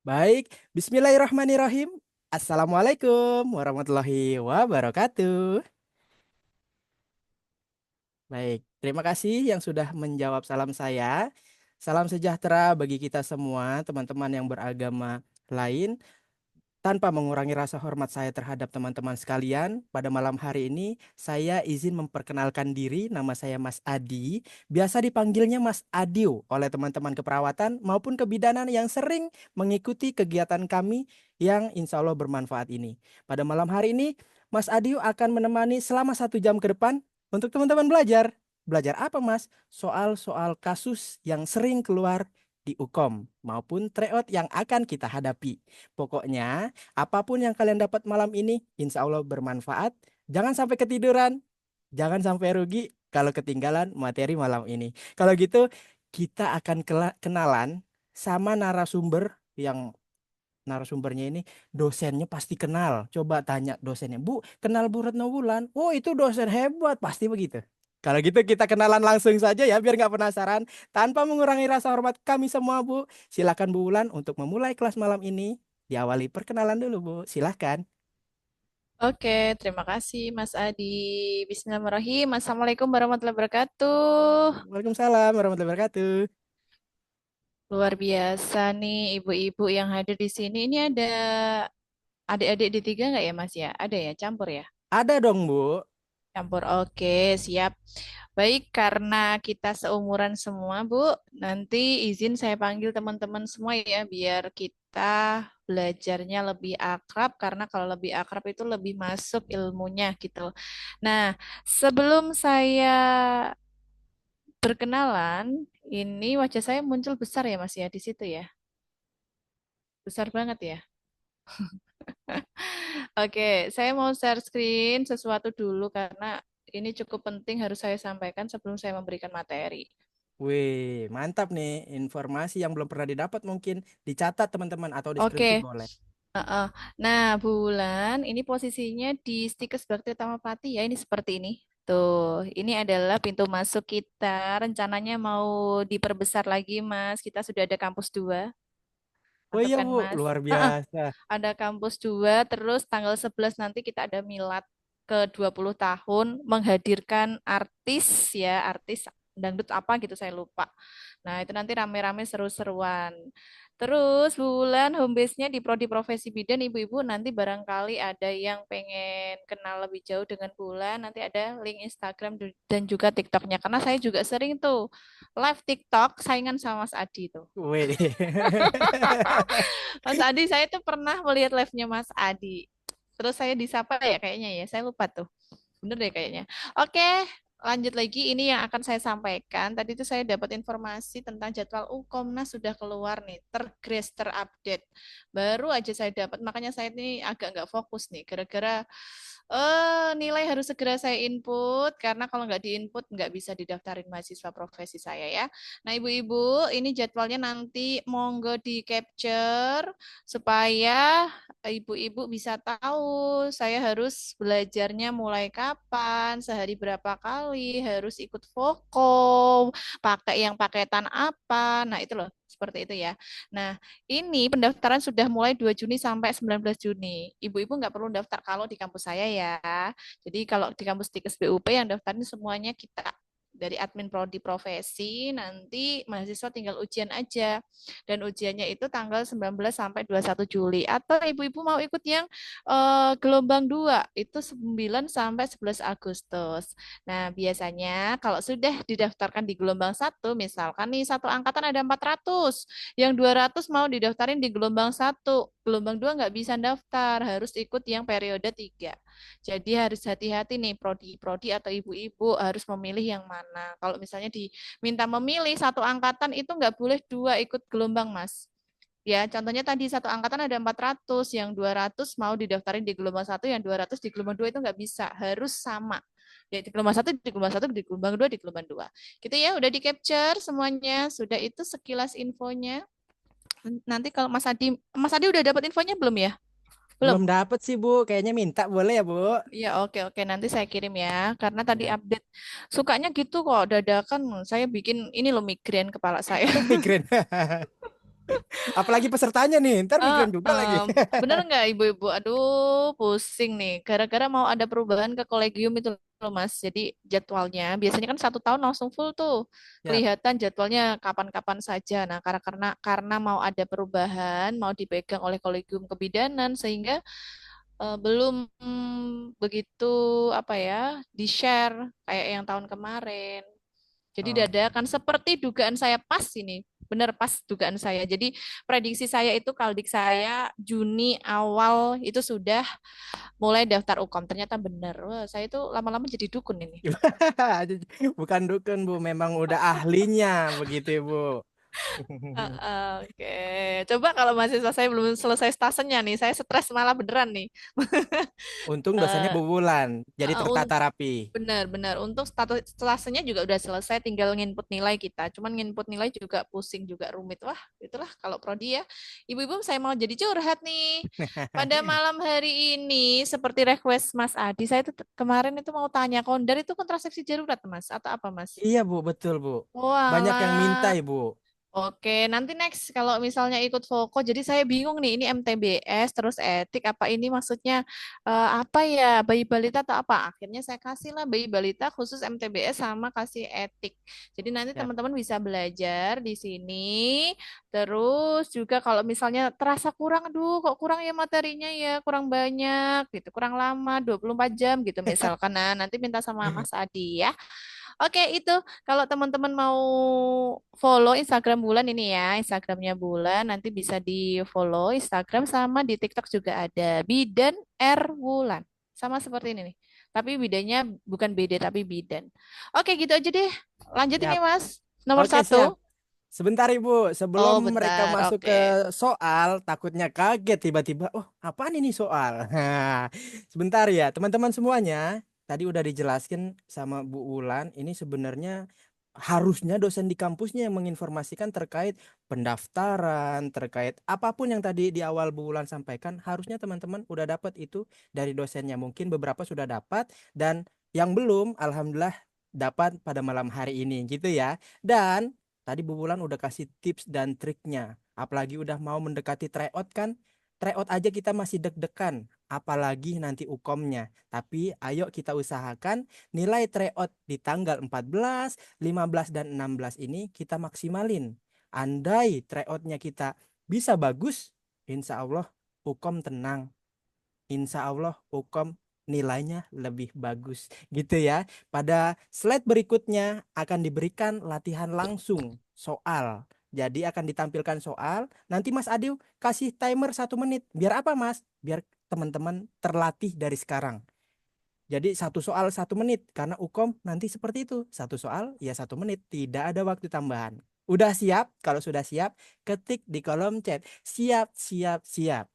Baik, Bismillahirrahmanirrahim. Assalamualaikum warahmatullahi wabarakatuh. Baik, terima kasih yang sudah menjawab salam saya. Salam sejahtera bagi kita semua, teman-teman yang beragama lain. Tanpa mengurangi rasa hormat saya terhadap teman-teman sekalian, pada malam hari ini saya izin memperkenalkan diri. Nama saya Mas Adi. Biasa dipanggilnya Mas Adio oleh teman-teman keperawatan maupun kebidanan yang sering mengikuti kegiatan kami yang insya Allah bermanfaat ini. Pada malam hari ini, Mas Adio akan menemani selama 1 jam ke depan untuk teman-teman belajar. Belajar apa, Mas? Soal-soal kasus yang sering keluar di Ukom maupun tryout yang akan kita hadapi. Pokoknya, apapun yang kalian dapat malam ini, insya Allah bermanfaat. Jangan sampai ketiduran, jangan sampai rugi kalau ketinggalan materi malam ini. Kalau gitu, kita akan kenalan sama narasumbernya ini dosennya pasti kenal. Coba tanya dosennya, Bu, kenal Bu Retno Wulan? Oh, itu dosen hebat, pasti begitu. Kalau gitu kita kenalan langsung saja ya, biar nggak penasaran. Tanpa mengurangi rasa hormat kami semua, Bu. Silakan Bu Wulan untuk memulai kelas malam ini. Diawali perkenalan dulu, Bu. Silakan. Oke, terima kasih Mas Adi. Bismillahirrahmanirrahim. Assalamualaikum warahmatullahi wabarakatuh. Waalaikumsalam warahmatullahi wabarakatuh. Luar biasa nih ibu-ibu yang hadir di sini. Ini ada adik-adik di tiga nggak ya Mas ya? Ada ya, campur ya? Ada dong, Bu. Campur, oke, siap. Baik, karena kita seumuran semua, Bu, nanti izin saya panggil teman-teman semua ya, biar kita belajarnya lebih akrab, karena kalau lebih akrab itu lebih masuk ilmunya gitu. Nah, sebelum saya berkenalan, ini wajah saya muncul besar ya Mas ya di situ ya. Besar banget ya. Oke, saya mau share screen sesuatu dulu karena ini cukup penting harus saya sampaikan sebelum saya memberikan materi. Wih, mantap nih. Informasi yang belum pernah didapat mungkin dicatat teman-teman atau di Oke, screenshot boleh. heeh. Nah, bulan ini posisinya di Stikes Bakti Utama Pati ya, ini seperti ini. Tuh, ini adalah pintu masuk kita. Rencananya mau diperbesar lagi, Mas. Kita sudah ada kampus 2. Oh Mantap iya, kan, Bu. Mas? Luar Heeh, biasa. ada kampus 2, terus tanggal 11 nanti kita ada milad ke 20 tahun menghadirkan artis ya, artis dangdut apa gitu saya lupa. Nah, itu nanti rame-rame seru-seruan. Terus bulan home base-nya di prodi profesi bidan ibu-ibu nanti barangkali ada yang pengen kenal lebih jauh dengan bulan, nanti ada link Instagram dan juga TikToknya karena saya juga sering tuh live TikTok saingan sama Mas Adi tuh. Wih. Mas Adi, saya tuh pernah melihat live-nya Mas Adi. Terus saya disapa ya kayaknya ya, saya lupa tuh. Bener deh kayaknya. Oke, lanjut lagi. Ini yang akan saya sampaikan. Tadi itu saya dapat informasi tentang jadwal Ukomnas sudah keluar nih, tergres, terupdate. Baru aja saya dapat, makanya saya ini agak nggak fokus nih, gara-gara nilai harus segera saya input karena kalau nggak diinput nggak bisa didaftarin mahasiswa profesi saya ya. Nah, ibu-ibu, ini jadwalnya nanti monggo di capture supaya ibu-ibu bisa tahu saya harus belajarnya mulai kapan, sehari berapa kali, harus ikut voko, pakai yang paketan apa. Nah, itu loh, seperti itu ya. Nah, ini pendaftaran sudah mulai 2 Juni sampai 19 Juni. Ibu-ibu nggak perlu daftar kalau di kampus saya ya. Jadi kalau di kampus Tikes BUP yang daftarin semuanya kita dari admin prodi profesi, nanti mahasiswa tinggal ujian aja. Dan ujiannya itu tanggal 19 sampai 21 Juli. Atau ibu-ibu mau ikut yang gelombang 2, itu 9 sampai 11 Agustus. Nah, biasanya kalau sudah didaftarkan di gelombang 1, misalkan nih satu angkatan ada 400, yang 200 mau didaftarin di gelombang 1, gelombang 2 nggak bisa daftar, harus ikut yang periode 3. Jadi harus hati-hati nih prodi-prodi atau ibu-ibu harus memilih yang mana. Kalau misalnya diminta memilih satu angkatan itu nggak boleh dua ikut gelombang, Mas. Ya, contohnya tadi satu angkatan ada 400, yang 200 mau didaftarin di gelombang 1, yang 200 di gelombang 2 itu nggak bisa, harus sama. Ya, di gelombang 1, di gelombang 1, di gelombang 2, di gelombang 2. Gitu ya, udah di capture semuanya. Sudah itu sekilas infonya. Nanti kalau Mas Adi udah dapat infonya belum ya? Belum Belum. dapet sih, Bu. Kayaknya minta boleh ya, Bu. Iya, oke, oke. Nanti saya kirim ya. Karena tadi update. Sukanya gitu kok, dadakan. Saya bikin ini loh migrain kepala saya. Migrain. Apalagi pesertanya nih, ntar Eh, mikirin juga lagi. bener nggak ibu-ibu? Aduh, pusing nih. Gara-gara mau ada perubahan ke kolegium itu loh Mas. Jadi jadwalnya biasanya kan 1 tahun langsung full tuh. Siap. Kelihatan jadwalnya kapan-kapan saja. Nah, karena mau ada perubahan, mau dipegang oleh kolegium kebidanan sehingga belum begitu apa ya di-share kayak yang tahun kemarin. Jadi Oh. dadakan seperti dugaan saya pas ini. Benar pas dugaan saya. Jadi prediksi saya itu kaldik saya Juni awal itu sudah mulai daftar UKOM. Ternyata benar. Wah, saya itu lama-lama jadi dukun ini. Bukan dukun, Bu, memang udah ahlinya begitu, Bu. Oke, coba kalau mahasiswa saya belum selesai stasenya nih, saya stres malah beneran nih. Untung dosennya Eh, Bu Wulan, jadi eh, tertata un- rapi. Benar-benar untuk status stasenya juga udah selesai, tinggal nginput nilai kita. Cuman nginput nilai juga pusing juga rumit. Wah, itulah kalau prodi ya. Ibu-ibu saya mau jadi curhat nih. Pada malam hari ini seperti request Mas Adi, saya tuh kemarin itu mau tanya kondar itu kontrasepsi darurat Mas atau apa Mas? Iya, Bu, betul, Bu. Banyak yang minta, Walah, Ibu. oke, nanti next kalau misalnya ikut Voko, jadi saya bingung nih, ini MTBS terus etik apa ini maksudnya apa ya bayi balita atau apa? Akhirnya saya kasih lah bayi balita khusus MTBS sama kasih etik. Jadi nanti Siap. teman-teman bisa belajar di sini. Terus juga kalau misalnya terasa kurang, aduh kok kurang ya materinya ya, kurang banyak gitu, kurang lama 24 jam gitu misalkan. Nah, nanti minta sama Mas Adi ya. Oke, itu kalau teman-teman mau follow Instagram Bulan ini ya, Instagramnya Bulan, nanti bisa di follow Instagram sama di TikTok juga ada Bidan R Wulan. Sama seperti ini nih. Tapi bedanya bukan beda tapi bidan. Oke, gitu aja deh. Lanjut ini Siap. Mas. Nomor Oke, satu. siap. Sebentar, Ibu, sebelum Oh, mereka bentar. masuk ke Oke. soal, takutnya kaget tiba-tiba, oh, apaan ini soal? Nah, sebentar ya, teman-teman semuanya. Tadi udah dijelaskan sama Bu Wulan, ini sebenarnya harusnya dosen di kampusnya yang menginformasikan terkait pendaftaran, terkait apapun yang tadi di awal Bu Wulan sampaikan, harusnya teman-teman udah dapat itu dari dosennya. Mungkin beberapa sudah dapat dan yang belum, alhamdulillah dapat pada malam hari ini gitu ya. Dan tadi Bu Wulan udah kasih tips dan triknya. Apalagi udah mau mendekati tryout kan. Tryout aja kita masih deg-degan. Apalagi nanti ukomnya. Tapi ayo kita usahakan nilai tryout di tanggal 14, 15, dan 16 ini kita maksimalin. Andai tryoutnya kita bisa bagus, insya Allah ukom tenang. Insya Allah Ukom nilainya lebih bagus gitu ya. Pada slide berikutnya akan diberikan latihan langsung soal. Jadi akan ditampilkan soal. Nanti Mas Adil kasih timer 1 menit. Biar apa Mas? Biar teman-teman terlatih dari sekarang. Jadi satu soal 1 menit. Karena Ukom nanti seperti itu. Satu soal ya 1 menit. Tidak ada waktu tambahan. Udah siap? Kalau sudah siap, ketik di kolom chat. Siap, siap, siap.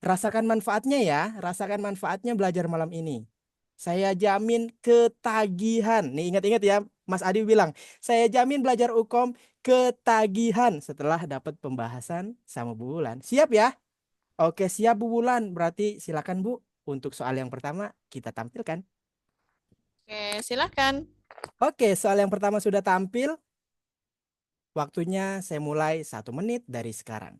Rasakan manfaatnya ya, rasakan manfaatnya belajar malam ini. Saya jamin ketagihan. Nih ingat-ingat ya, Mas Adi bilang, saya jamin belajar Ukom ketagihan setelah dapat pembahasan sama Bu Wulan. Siap ya? Oke, siap Bu Wulan. Berarti silakan Bu, untuk soal yang pertama kita tampilkan. Oke, silakan. Oke, soal yang pertama sudah tampil. Waktunya saya mulai 1 menit dari sekarang.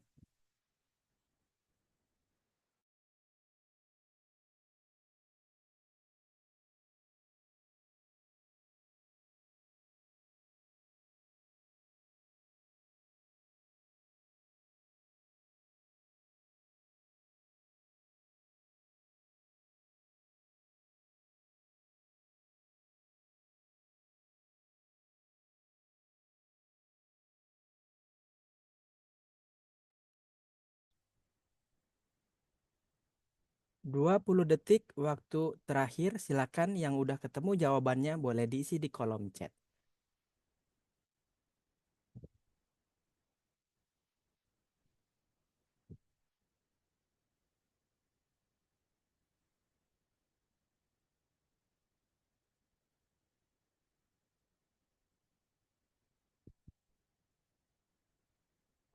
Dua puluh detik waktu terakhir, silakan yang udah ketemu jawabannya boleh diisi di kolom chat.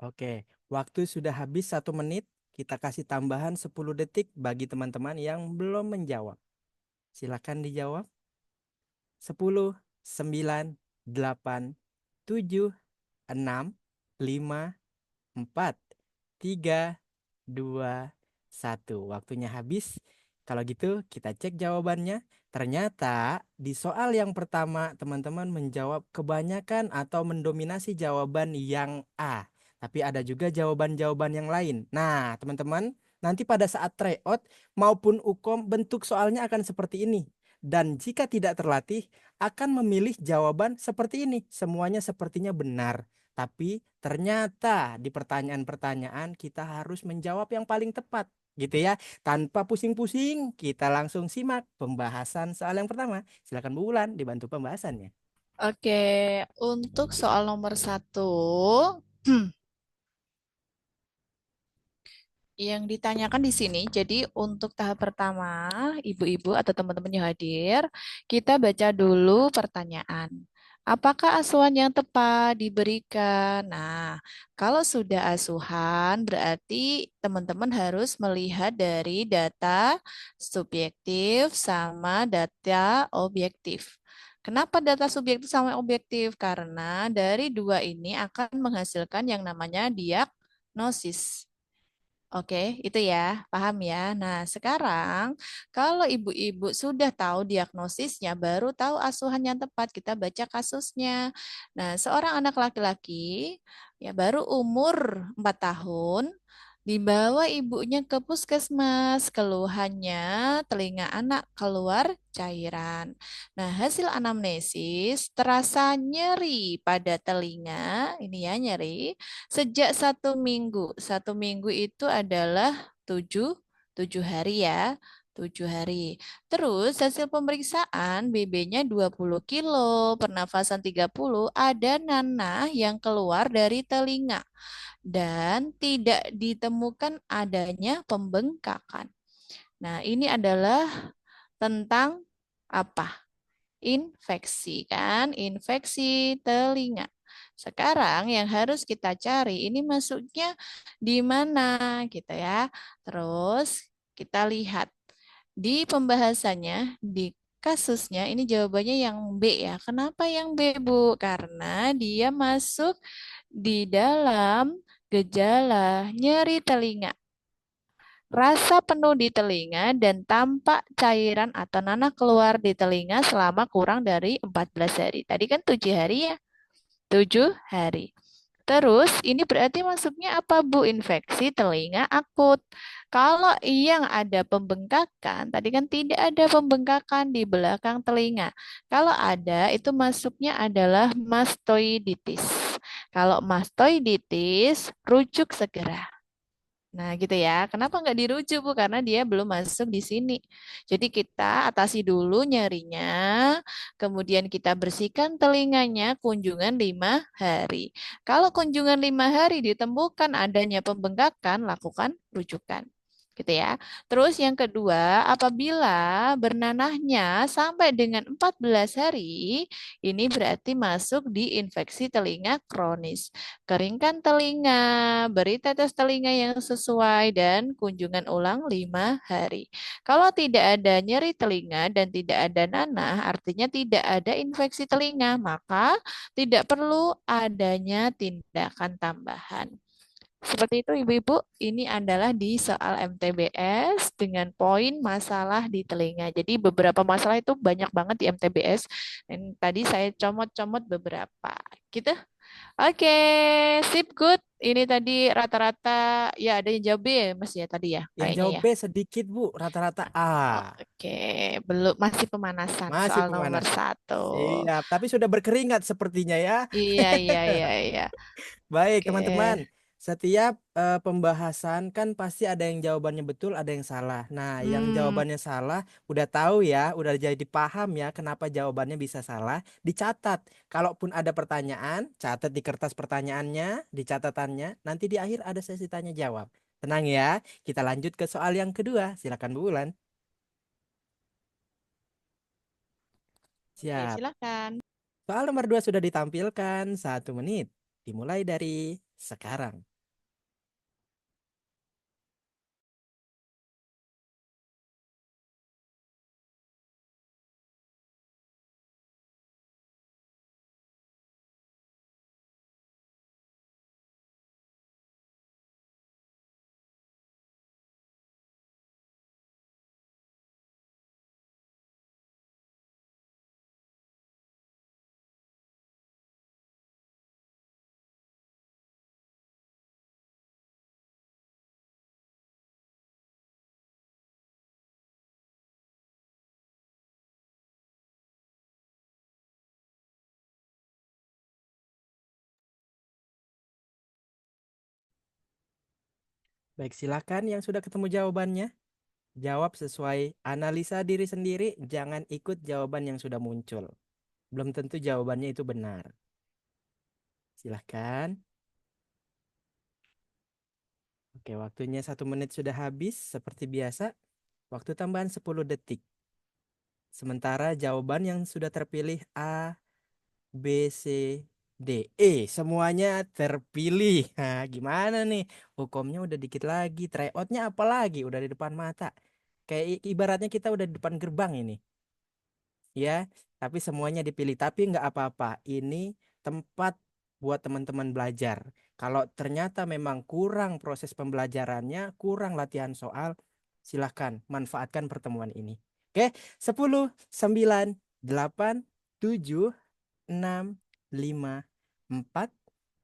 Oke, waktu sudah habis 1 menit. Kita kasih tambahan 10 detik bagi teman-teman yang belum menjawab. Silakan dijawab. 10, 9, 8, 7, 6, 5, 4, 3, 2, 1. Waktunya habis. Kalau gitu kita cek jawabannya. Ternyata di soal yang pertama teman-teman menjawab kebanyakan atau mendominasi jawaban yang A. Tapi ada juga jawaban-jawaban yang lain. Nah, teman-teman, nanti pada saat tryout maupun ukom bentuk soalnya akan seperti ini. Dan jika tidak terlatih akan memilih jawaban seperti ini. Semuanya sepertinya benar. Tapi ternyata di pertanyaan-pertanyaan kita harus menjawab yang paling tepat, gitu ya. Tanpa pusing-pusing, kita langsung simak pembahasan soal yang pertama. Silakan Bu Wulan dibantu pembahasannya. Oke, untuk soal nomor satu, yang ditanyakan di sini, jadi untuk tahap pertama, ibu-ibu atau teman-teman yang hadir, kita baca dulu pertanyaan. Apakah asuhan yang tepat diberikan? Nah, kalau sudah asuhan, berarti teman-teman harus melihat dari data subjektif sama data objektif. Kenapa data subjektif sama objektif? Karena dari dua ini akan menghasilkan yang namanya diagnosis. Oke, itu ya, paham ya. Nah, sekarang kalau ibu-ibu sudah tahu diagnosisnya, baru tahu asuhan yang tepat, kita baca kasusnya. Nah, seorang anak laki-laki ya baru umur 4 tahun, dibawa ibunya ke puskesmas, keluhannya telinga anak keluar cairan. Nah, hasil anamnesis terasa nyeri pada telinga, ini ya nyeri, sejak 1 minggu. 1 minggu itu adalah 7 hari ya. 7 hari. Terus hasil pemeriksaan BB-nya 20 kilo, pernafasan 30, ada nanah yang keluar dari telinga dan tidak ditemukan adanya pembengkakan. Nah, ini adalah tentang apa? Infeksi kan, infeksi telinga. Sekarang yang harus kita cari ini masuknya di mana gitu ya. Terus kita lihat di pembahasannya di kasusnya ini jawabannya yang B ya. Kenapa yang B, Bu? Karena dia masuk di dalam gejala nyeri telinga. Rasa penuh di telinga dan tampak cairan atau nanah keluar di telinga selama kurang dari 14 hari. Tadi kan 7 hari ya? 7 hari. Terus ini berarti masuknya apa Bu? Infeksi telinga akut. Kalau yang ada pembengkakan, tadi kan tidak ada pembengkakan di belakang telinga. Kalau ada, itu masuknya adalah mastoiditis. Kalau mastoiditis, rujuk segera. Nah, gitu ya. Kenapa nggak dirujuk, Bu? Karena dia belum masuk di sini. Jadi kita atasi dulu nyerinya, kemudian kita bersihkan telinganya kunjungan 5 hari. Kalau kunjungan 5 hari ditemukan adanya pembengkakan, lakukan rujukan. Gitu ya. Terus yang kedua, apabila bernanahnya sampai dengan 14 hari, ini berarti masuk di infeksi telinga kronis. Keringkan telinga, beri tetes telinga yang sesuai, dan kunjungan ulang 5 hari. Kalau tidak ada nyeri telinga dan tidak ada nanah, artinya tidak ada infeksi telinga, maka tidak perlu adanya tindakan tambahan. Seperti itu Ibu-ibu, ini adalah di soal MTBS dengan poin masalah di telinga. Jadi beberapa masalah itu banyak banget di MTBS. Dan tadi saya comot-comot beberapa. Gitu. Oke, sip good. Ini tadi rata-rata ya ada yang jawab B ya Mas ya tadi ya Yang kayaknya jawab ya. B sedikit Bu, rata-rata A. Oke, belum masih pemanasan Masih soal nomor pemanasan. satu. Siap, tapi sudah berkeringat sepertinya ya. Iya, iya, iya, iya. Baik, Oke. teman-teman. Setiap pembahasan kan pasti ada yang jawabannya betul, ada yang salah. Nah, yang Hmm, jawabannya salah udah tahu ya, udah jadi paham ya kenapa jawabannya bisa salah. Dicatat. Kalaupun ada pertanyaan, catat di kertas pertanyaannya, di catatannya. Nanti di akhir ada sesi tanya jawab. Tenang ya, kita lanjut ke soal yang kedua. Silakan Bu Ulan. oke, Siap. silakan. Soal nomor 2 sudah ditampilkan. 1 menit. Dimulai dari sekarang. Baik, silakan yang sudah ketemu jawabannya. Jawab sesuai analisa diri sendiri, jangan ikut jawaban yang sudah muncul. Belum tentu jawabannya itu benar. Silahkan. Oke, waktunya 1 menit sudah habis. Seperti biasa, waktu tambahan 10 detik. Sementara jawaban yang sudah terpilih A, B, C, D, E. Semuanya terpilih. Nah, gimana nih? Hukumnya udah dikit lagi. Tryoutnya apa lagi? Udah di depan mata. Kayak ibaratnya kita udah di depan gerbang ini. Ya, tapi semuanya dipilih. Tapi nggak apa-apa. Ini tempat buat teman-teman belajar. Kalau ternyata memang kurang proses pembelajarannya, kurang latihan soal, silahkan manfaatkan pertemuan ini. Oke, 10, 9, 8, 7, 6, 5, 4,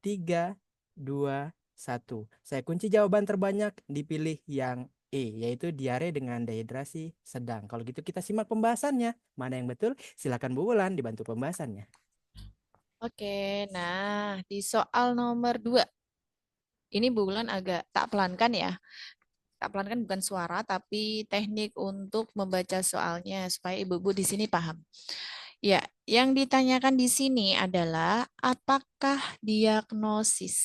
3, 2, 1. Saya kunci jawaban terbanyak dipilih yang E, yaitu diare dengan dehidrasi sedang. Kalau gitu kita simak pembahasannya. Mana yang betul? Silakan Bu Wulan dibantu pembahasannya. Oke, nah di soal nomor 2, ini bulan agak tak pelankan ya. Tak pelankan bukan suara, tapi teknik untuk membaca soalnya supaya ibu-ibu di sini paham. Ya, yang ditanyakan di sini adalah apakah diagnosis?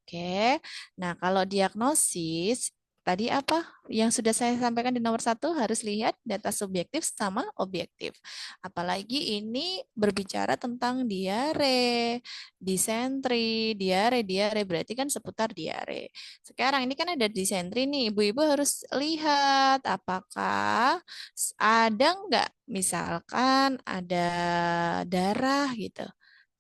Oke, nah kalau diagnosis, tadi apa yang sudah saya sampaikan di nomor 1 harus lihat data subjektif sama objektif. Apalagi ini berbicara tentang diare, disentri, diare berarti kan seputar diare. Sekarang ini kan ada disentri nih, ibu-ibu harus lihat apakah ada nggak misalkan ada darah gitu.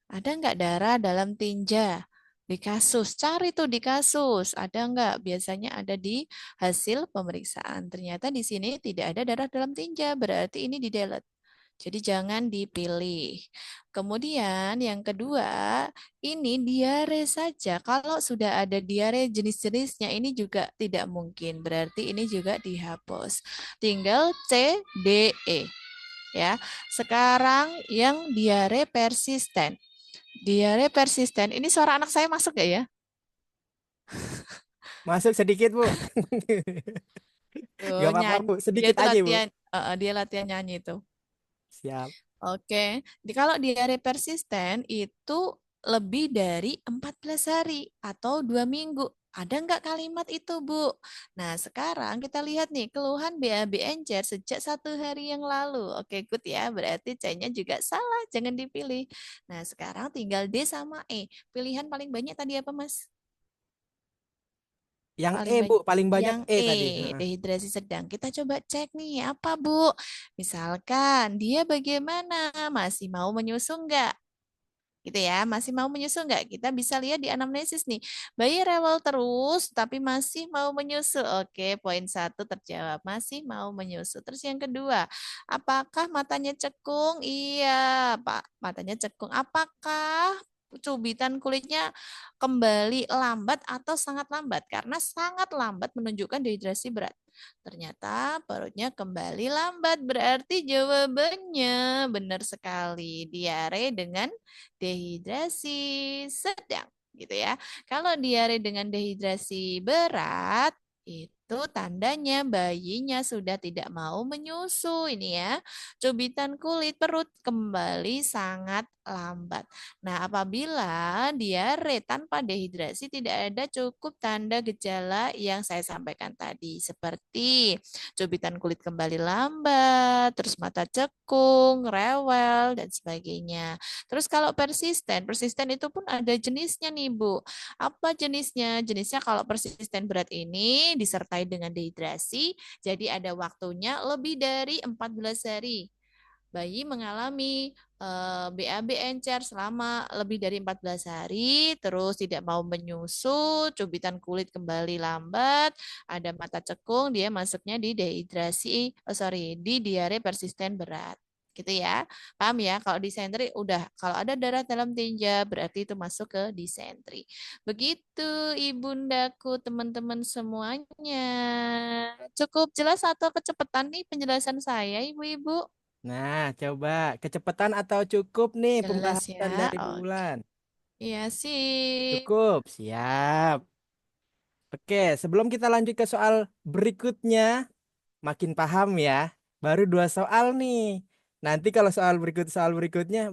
Ada nggak darah dalam tinja? Di kasus, cari tuh di kasus. Ada nggak? Biasanya ada di hasil pemeriksaan. Ternyata di sini tidak ada darah dalam tinja, berarti ini di delete. Jadi jangan dipilih. Kemudian yang kedua, ini diare saja. Kalau sudah ada diare jenis-jenisnya ini juga tidak mungkin. Berarti ini juga dihapus. Tinggal C, D, E. Ya. Sekarang yang diare persisten. Diare persisten. Ini suara anak saya masuk gak ya? Masuk sedikit, Bu. Tuh, Gak apa-apa, nyanyi. Bu. Dia Sedikit itu aja, Bu. latihan, dia latihan nyanyi itu. Siap. Oke, kalau diare persisten itu lebih dari 14 hari atau 2 minggu. Ada nggak kalimat itu, Bu? Nah, sekarang kita lihat nih, keluhan BAB encer sejak 1 hari yang lalu. Oke, good ya. Berarti C-nya juga salah, jangan dipilih. Nah, sekarang tinggal D sama E. Pilihan paling banyak tadi apa, Mas? Yang Paling E, Bu. banyak Paling banyak yang E E, tadi. Heeh. dehidrasi sedang. Kita coba cek nih, apa Bu? Misalkan dia bagaimana? Masih mau menyusu nggak? Gitu ya, masih mau menyusu nggak? Kita bisa lihat di anamnesis nih. Bayi rewel terus, tapi masih mau menyusu. Oke, poin 1 terjawab. Masih mau menyusu. Terus yang kedua, apakah matanya cekung? Iya, Pak. Matanya cekung. Apakah cubitan kulitnya kembali lambat atau sangat lambat? Karena sangat lambat menunjukkan dehidrasi berat. Ternyata perutnya kembali lambat. Berarti jawabannya benar sekali. Diare dengan dehidrasi sedang gitu ya. Kalau diare dengan dehidrasi berat itu tandanya bayinya sudah tidak mau menyusu ini ya. Cubitan kulit perut kembali sangat lambat. Nah, apabila diare tanpa dehidrasi tidak ada cukup tanda gejala yang saya sampaikan tadi seperti cubitan kulit kembali lambat, terus mata cekung, rewel dan sebagainya. Terus kalau persisten, persisten itu pun ada jenisnya nih Bu. Apa jenisnya? Jenisnya kalau persisten berat ini disertai dengan dehidrasi, jadi ada waktunya lebih dari 14 hari. Bayi mengalami BAB encer selama lebih dari 14 hari, terus tidak mau menyusu, cubitan kulit kembali lambat, ada mata cekung, dia masuknya di dehidrasi, di diare persisten berat. Gitu ya. Paham ya? Kalau disentri udah, kalau ada darah dalam tinja berarti itu masuk ke disentri. Begitu ibundaku, teman-teman semuanya. Cukup jelas atau kecepatan nih penjelasan saya, Ibu-ibu? Nah, coba kecepatan atau cukup nih Jelas pembahasan ya. dari Bu Oke. Wulan? Iya sih. Cukup, siap. Oke, sebelum kita lanjut ke soal berikutnya, makin paham ya. Baru dua soal nih. Nanti kalau soal berikutnya,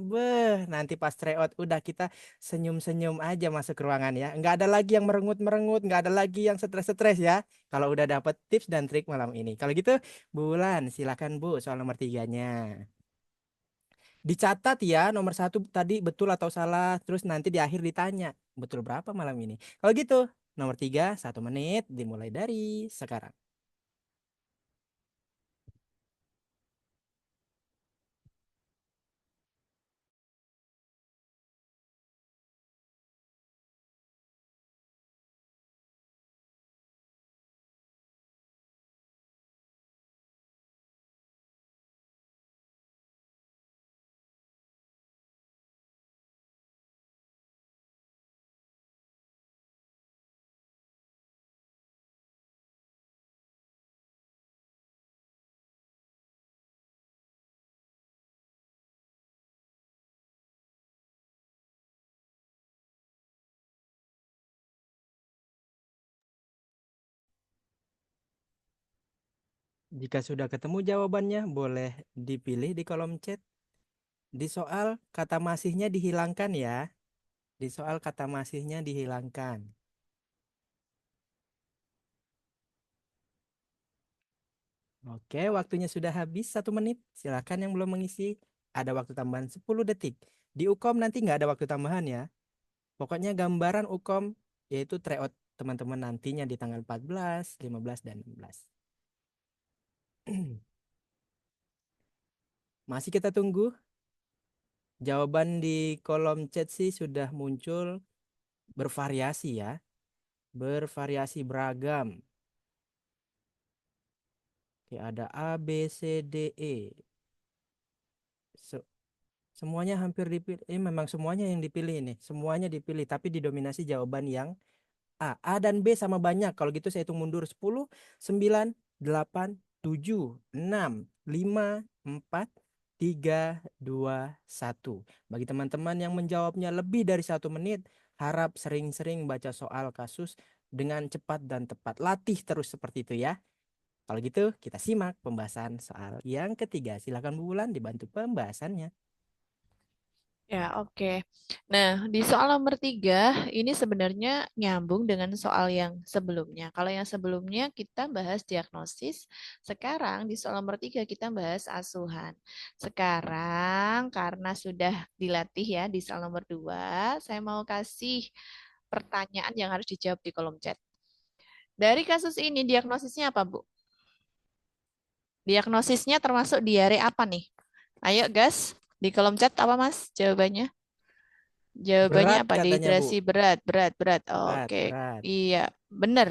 nanti pas tryout udah kita senyum-senyum aja masuk ke ruangan ya. Nggak ada lagi yang merengut-merengut, nggak ada lagi yang stres-stres ya. Kalau udah dapet tips dan trik malam ini. Kalau gitu, Bulan, silakan Bu soal nomor tiganya. Dicatat ya nomor satu tadi betul atau salah. Terus nanti di akhir ditanya betul berapa malam ini. Kalau gitu, nomor tiga, 1 menit dimulai dari sekarang. Jika sudah ketemu jawabannya, boleh dipilih di kolom chat. Di soal kata masihnya dihilangkan ya. Di soal kata masihnya dihilangkan. Oke, waktunya sudah habis 1 menit. Silakan yang belum mengisi. Ada waktu tambahan 10 detik. Di Ukom nanti nggak ada waktu tambahan ya. Pokoknya gambaran Ukom yaitu tryout teman-teman nantinya di tanggal 14, 15, dan 16. Masih kita tunggu. Jawaban di kolom chat sih sudah muncul bervariasi ya. Bervariasi beragam. Oke, ada A, B, C, D, E. Se- Semuanya hampir dipilih. Memang semuanya yang dipilih ini. Semuanya dipilih, tapi didominasi jawaban yang A. A dan B sama banyak. Kalau gitu saya hitung mundur 10, 9, 8, 7, 6, 5, 4, 3, 2, 1. Bagi teman-teman yang menjawabnya lebih dari 1 menit, harap sering-sering baca soal kasus dengan cepat dan tepat. Latih terus seperti itu ya. Kalau gitu kita simak pembahasan soal yang ketiga. Silakan Bu Wulan dibantu pembahasannya. Ya, oke. Nah, di soal nomor 3, ini sebenarnya nyambung dengan soal yang sebelumnya. Kalau yang sebelumnya kita bahas diagnosis, sekarang di soal nomor 3 kita bahas asuhan. Sekarang, karena sudah dilatih ya di soal nomor 2, saya mau kasih pertanyaan yang harus dijawab di kolom chat. Dari kasus ini, diagnosisnya apa, Bu? Diagnosisnya termasuk diare apa nih? Ayo, gas. Di kolom chat apa, Mas? Jawabannya? Jawabannya Berat apa? katanya Bu. Dehidrasi berat, berat, berat. Berat, Oke, berat. iya, benar.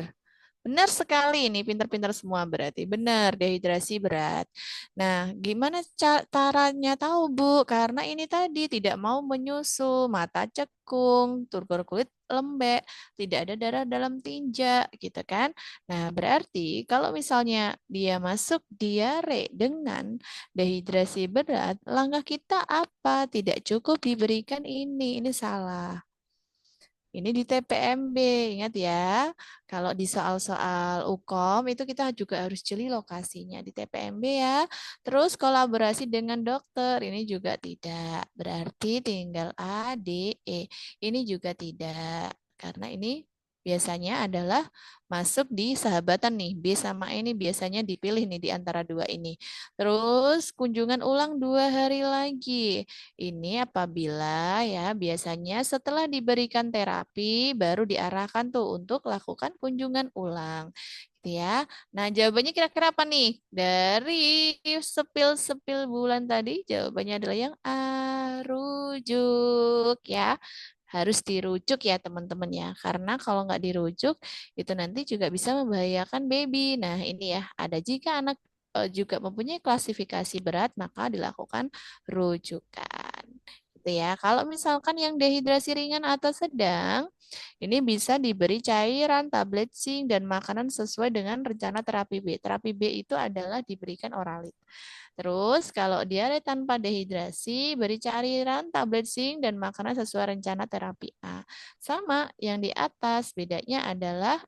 Benar sekali ini, pintar-pintar semua berarti. Benar, dehidrasi berat. Nah, gimana caranya tahu, Bu? Karena ini tadi tidak mau menyusu, mata cekung, turgor kulit lembek, tidak ada darah dalam tinja, gitu kan? Nah, berarti kalau misalnya dia masuk diare dengan dehidrasi berat, langkah kita apa? Tidak cukup diberikan ini salah. Ini di TPMB, ingat ya. Kalau di soal-soal UKOM itu kita juga harus jeli lokasinya di TPMB ya. Terus kolaborasi dengan dokter, ini juga tidak. Berarti tinggal A, D, E. Ini juga tidak. Karena ini biasanya adalah masuk di sahabatan nih. B sama E ini biasanya dipilih nih di antara dua ini. Terus kunjungan ulang 2 hari lagi. Ini apabila ya biasanya setelah diberikan terapi baru diarahkan tuh untuk lakukan kunjungan ulang. Gitu ya. Nah, jawabannya kira-kira apa nih? Dari sepil-sepil bulan tadi, jawabannya adalah yang A, rujuk ya. Harus dirujuk ya teman-teman ya. Karena kalau nggak dirujuk, itu nanti juga bisa membahayakan baby. Nah, ini ya, ada jika anak juga mempunyai klasifikasi berat, maka dilakukan rujukan. Gitu ya. Kalau misalkan yang dehidrasi ringan atau sedang, ini bisa diberi cairan, tablet zinc, dan makanan sesuai dengan rencana terapi B. Terapi B itu adalah diberikan oralit. Terus kalau diare tanpa dehidrasi, beri cairan, tablet zinc, dan makanan sesuai rencana terapi A. Sama yang di atas, bedanya adalah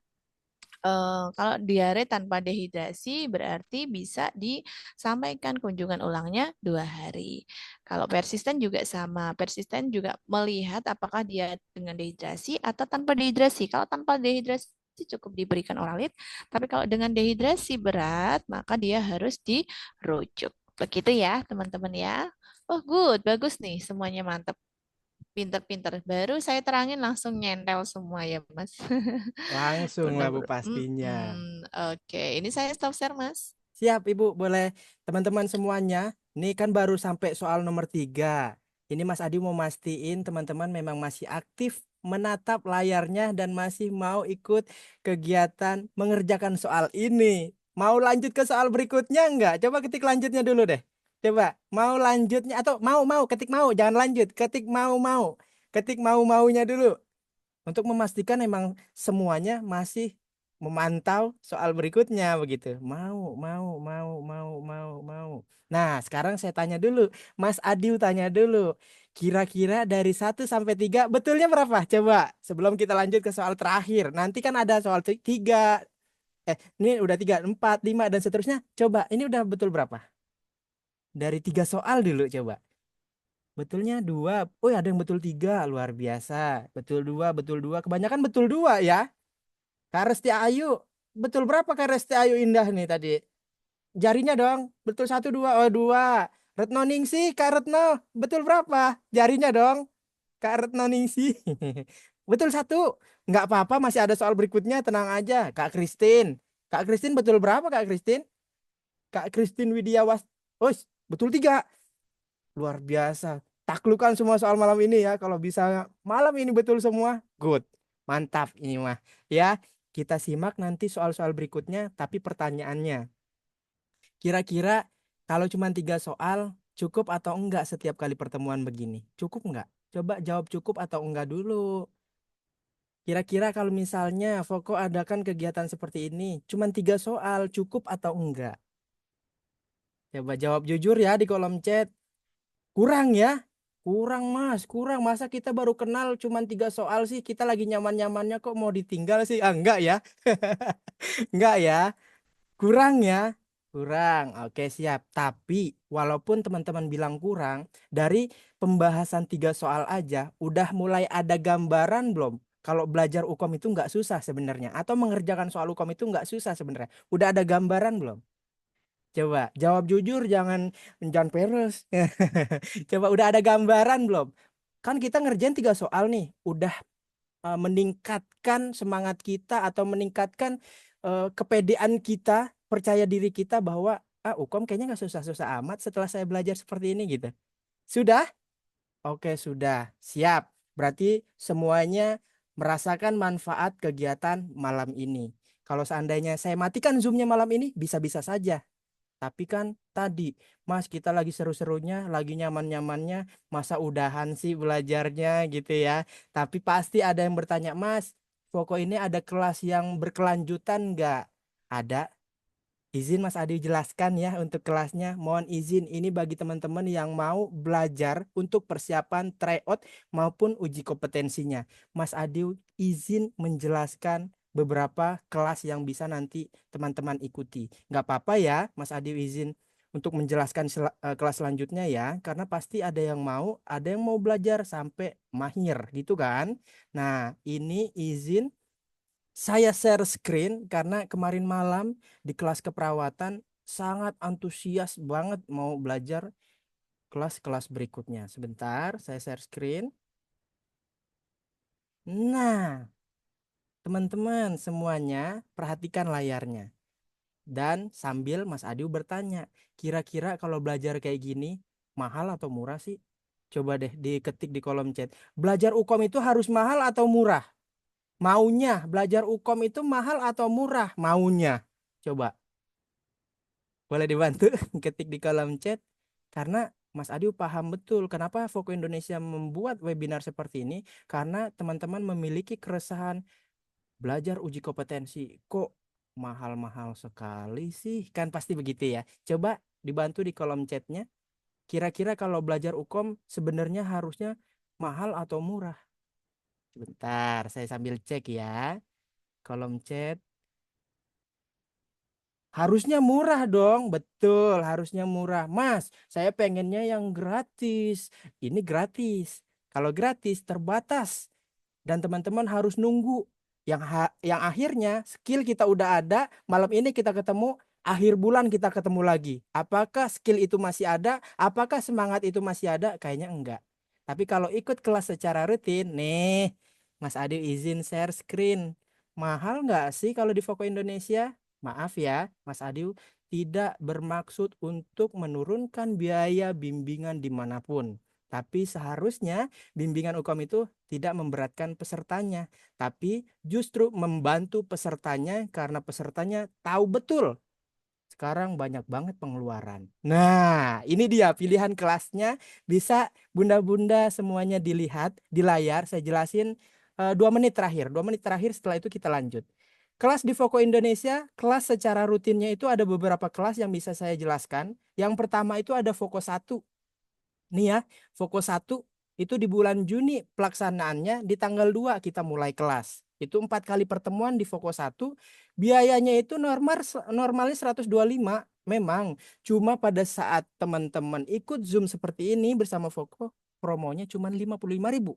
Kalau diare tanpa dehidrasi berarti bisa disampaikan kunjungan ulangnya 2 hari. Kalau persisten juga sama. Persisten juga melihat apakah dia dengan dehidrasi atau tanpa dehidrasi. Kalau tanpa dehidrasi cukup diberikan oralit, tapi kalau dengan dehidrasi berat, maka dia harus dirujuk. Begitu ya, teman-teman ya. Oh, good, bagus nih, semuanya mantap. Pinter-pinter. Baru saya terangin langsung nyentel semua ya, Mas. Langsung lah Bu Bener-bener. pastinya. Oke, ini saya stop share, Mas. Siap Ibu, boleh teman-teman semuanya. Ini kan baru sampai soal nomor 3. Ini Mas Adi mau mastiin teman-teman memang masih aktif menatap layarnya dan masih mau ikut kegiatan mengerjakan soal ini. Mau lanjut ke soal berikutnya enggak? Coba ketik lanjutnya dulu deh. Coba, mau lanjutnya atau mau ketik mau, jangan lanjut, ketik mau. Ketik maunya dulu untuk memastikan emang semuanya masih memantau soal berikutnya begitu. Mau. Nah, sekarang saya tanya dulu, Mas Adiu tanya dulu. Kira-kira dari 1 sampai 3 betulnya berapa? Coba sebelum kita lanjut ke soal terakhir. Nanti kan ada soal 3, ini udah 3, 4, 5 dan seterusnya. Coba, ini udah betul berapa? Dari 3 soal dulu coba. Betulnya 2. Oh, ada yang betul 3, luar biasa. Betul 2. Kebanyakan betul 2 ya. Kak Resti Ayu, betul berapa Kak Resti Ayu Indah nih tadi? Jarinya dong, betul 1, 2, oh 2. Retno Ningsih, Kak Retno, betul berapa? Jarinya dong, Kak Retno Ningsih. Betul 1. Nggak apa-apa, masih ada soal berikutnya, tenang aja. Kak Kristin betul berapa Kak Kristin? Kak Kristin Widiawas, oh betul 3. Luar biasa. Taklukan semua soal malam ini ya. Kalau bisa malam ini betul semua, good. Mantap ini mah. Ya, kita simak nanti soal-soal berikutnya, tapi pertanyaannya. Kira-kira kalau cuma 3 soal, cukup atau enggak setiap kali pertemuan begini? Cukup enggak? Coba jawab cukup atau enggak dulu. Kira-kira kalau misalnya Foko adakan kegiatan seperti ini, cuma 3 soal, cukup atau enggak? Coba jawab jujur ya di kolom chat. Kurang ya? Kurang mas, kurang. Masa kita baru kenal cuman 3 soal sih. Kita lagi nyaman-nyamannya kok mau ditinggal sih? Ah, enggak ya? Enggak ya? Kurang ya? Kurang. Oke siap. Tapi walaupun teman-teman bilang kurang, dari pembahasan 3 soal aja udah mulai ada gambaran belum? Kalau belajar UKOM itu nggak susah sebenarnya. Atau mengerjakan soal UKOM itu nggak susah sebenarnya. Udah ada gambaran belum? Coba jawab jujur, jangan peres. Coba udah ada gambaran belum? Kan kita ngerjain 3 soal nih, udah meningkatkan semangat kita atau meningkatkan kepedean kita, percaya diri kita bahwa UKOM kayaknya nggak susah-susah amat setelah saya belajar seperti ini gitu. Sudah? Oke, sudah. Siap. Berarti semuanya merasakan manfaat kegiatan malam ini. Kalau seandainya saya matikan Zoom-nya malam ini, bisa-bisa saja. Tapi kan tadi, Mas, kita lagi seru-serunya, lagi nyaman-nyamannya, masa udahan sih belajarnya gitu ya. Tapi pasti ada yang bertanya, Mas, pokok ini ada kelas yang berkelanjutan nggak? Ada. Izin Mas Adi jelaskan ya untuk kelasnya. Mohon izin ini bagi teman-teman yang mau belajar untuk persiapan tryout maupun uji kompetensinya. Mas Adi izin menjelaskan beberapa kelas yang bisa nanti teman-teman ikuti. Nggak apa-apa ya Mas Adi izin untuk menjelaskan kelas selanjutnya ya. Karena pasti ada yang mau belajar sampai mahir gitu kan. Nah ini izin saya share screen karena kemarin malam di kelas keperawatan sangat antusias banget mau belajar kelas-kelas berikutnya. Sebentar, saya share screen. Nah, teman-teman semuanya perhatikan layarnya. Dan sambil Mas Adiu bertanya, kira-kira kalau belajar kayak gini mahal atau murah sih? Coba deh diketik di kolom chat. Belajar UKOM itu harus mahal atau murah? Maunya belajar UKOM itu mahal atau murah? Maunya. Coba. Boleh dibantu ketik di kolom chat karena Mas Adi paham betul kenapa Foko Indonesia membuat webinar seperti ini karena teman-teman memiliki keresahan belajar uji kompetensi kok mahal-mahal sekali sih kan pasti begitu ya. Coba dibantu di kolom chatnya kira-kira kalau belajar UKOM sebenarnya harusnya mahal atau murah. Sebentar saya sambil cek ya kolom chat. Harusnya murah dong, betul, harusnya murah. Mas, saya pengennya yang gratis. Ini gratis. Kalau gratis terbatas dan teman-teman harus nunggu. Yang akhirnya skill kita udah ada, malam ini kita ketemu, akhir bulan kita ketemu lagi. Apakah skill itu masih ada? Apakah semangat itu masih ada? Kayaknya enggak. Tapi kalau ikut kelas secara rutin, nih, Mas Adi izin share screen. Mahal nggak sih kalau di Voko Indonesia? Maaf ya, Mas Adi tidak bermaksud untuk menurunkan biaya bimbingan dimanapun. Tapi seharusnya bimbingan UKAM itu tidak memberatkan pesertanya, tapi justru membantu pesertanya karena pesertanya tahu betul sekarang banyak banget pengeluaran. Nah, ini dia pilihan kelasnya. Bisa bunda-bunda semuanya dilihat di layar. Saya jelasin 2 menit terakhir. 2 menit terakhir setelah itu kita lanjut. Kelas di Voko Indonesia, kelas secara rutinnya itu ada beberapa kelas yang bisa saya jelaskan. Yang pertama itu ada Voko 1. Nih ya, fokus satu itu di bulan Juni pelaksanaannya di tanggal 2 kita mulai kelas. Itu 4 kali pertemuan di fokus satu. Biayanya itu normalnya 125. Memang cuma pada saat teman-teman ikut Zoom seperti ini bersama Foko, promonya cuma 55.000.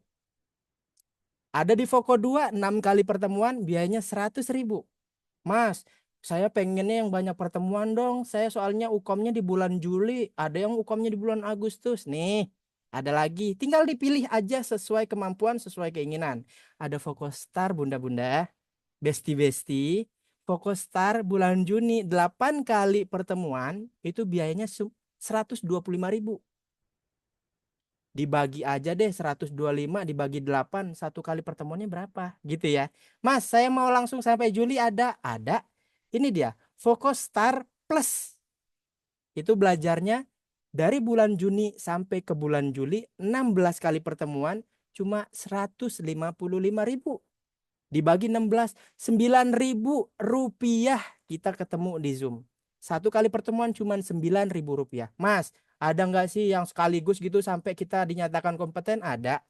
Ada di Foko 2 6 kali pertemuan biayanya 100.000. Mas, saya pengennya yang banyak pertemuan dong. Saya soalnya UKOM-nya di bulan Juli, ada yang UKOM-nya di bulan Agustus. Nih, ada lagi. Tinggal dipilih aja sesuai kemampuan, sesuai keinginan. Ada Fokus Star Bunda-bunda, Besti-besti. Fokus Star bulan Juni 8 kali pertemuan, itu biayanya 125.000. Dibagi aja deh 125 dibagi 8 satu kali pertemuannya berapa gitu ya. Mas, saya mau langsung sampai Juli ada. Ini dia, Fokus Star Plus. Itu belajarnya dari bulan Juni sampai ke bulan Juli 16 kali pertemuan cuma 155.000. Dibagi 16, 9.000 rupiah kita ketemu di Zoom. Satu kali pertemuan cuma 9.000 rupiah. Mas, ada nggak sih yang sekaligus gitu sampai kita dinyatakan kompeten? Ada.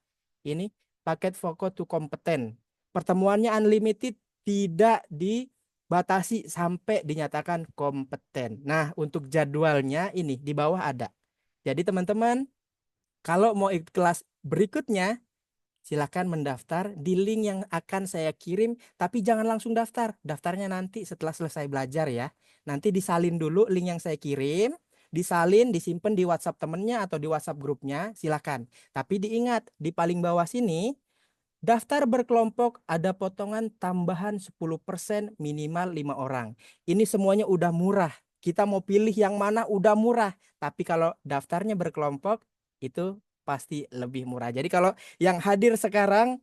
Ini paket Voko to kompeten. Pertemuannya unlimited, tidak dibatasi sampai dinyatakan kompeten. Nah, untuk jadwalnya ini di bawah ada. Jadi teman-teman, kalau mau ikut kelas berikutnya, silakan mendaftar di link yang akan saya kirim, tapi jangan langsung daftar. Daftarnya nanti setelah selesai belajar ya. Nanti disalin dulu link yang saya kirim, disalin, disimpan di WhatsApp temennya atau di WhatsApp grupnya, silakan. Tapi diingat, di paling bawah sini, daftar berkelompok ada potongan tambahan 10% minimal 5 orang. Ini semuanya udah murah. Kita mau pilih yang mana udah murah. Tapi kalau daftarnya berkelompok, itu pasti lebih murah. Jadi kalau yang hadir sekarang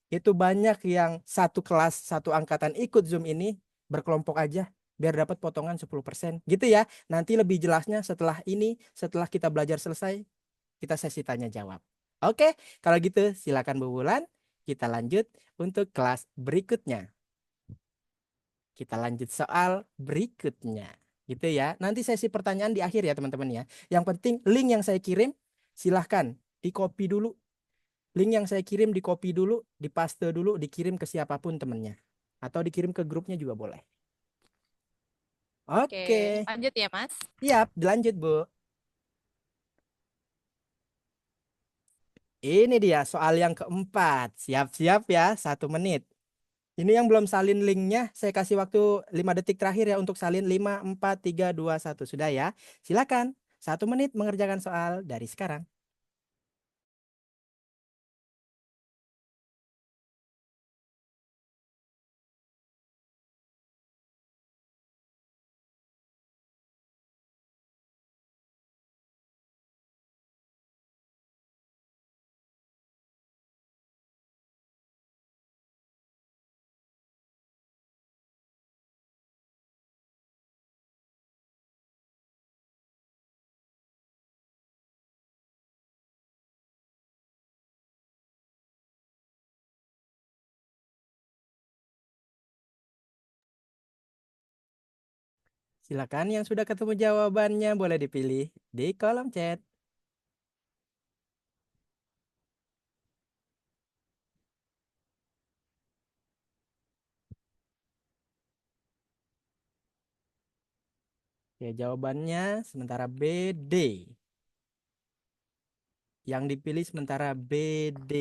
itu banyak yang satu kelas, satu angkatan ikut Zoom ini berkelompok aja biar dapat potongan 10%. Gitu ya. Nanti lebih jelasnya setelah ini, setelah kita belajar selesai, kita sesi tanya jawab. Oke, kalau gitu silakan Bu Wulan, kita lanjut untuk kelas berikutnya. Kita lanjut soal berikutnya. Gitu ya. Nanti sesi pertanyaan di akhir ya teman-teman ya. Yang penting link yang saya kirim silahkan di copy dulu. Link yang saya kirim di copy dulu, dipaste dulu, dikirim ke siapapun temennya. Atau dikirim ke grupnya juga boleh. Oke, Oke, lanjut ya, Mas. siap, dilanjut Bu. Ini dia soal yang keempat. Siap-siap ya, 1 menit. Ini yang belum salin linknya, saya kasih waktu 5 detik terakhir ya untuk salin 5, 4, 3, 2, 1. Sudah ya? Silakan. 1 menit mengerjakan soal dari sekarang. Silakan yang sudah ketemu jawabannya boleh dipilih di kolom chat. Ya, jawabannya sementara B, D. Yang dipilih sementara B, D.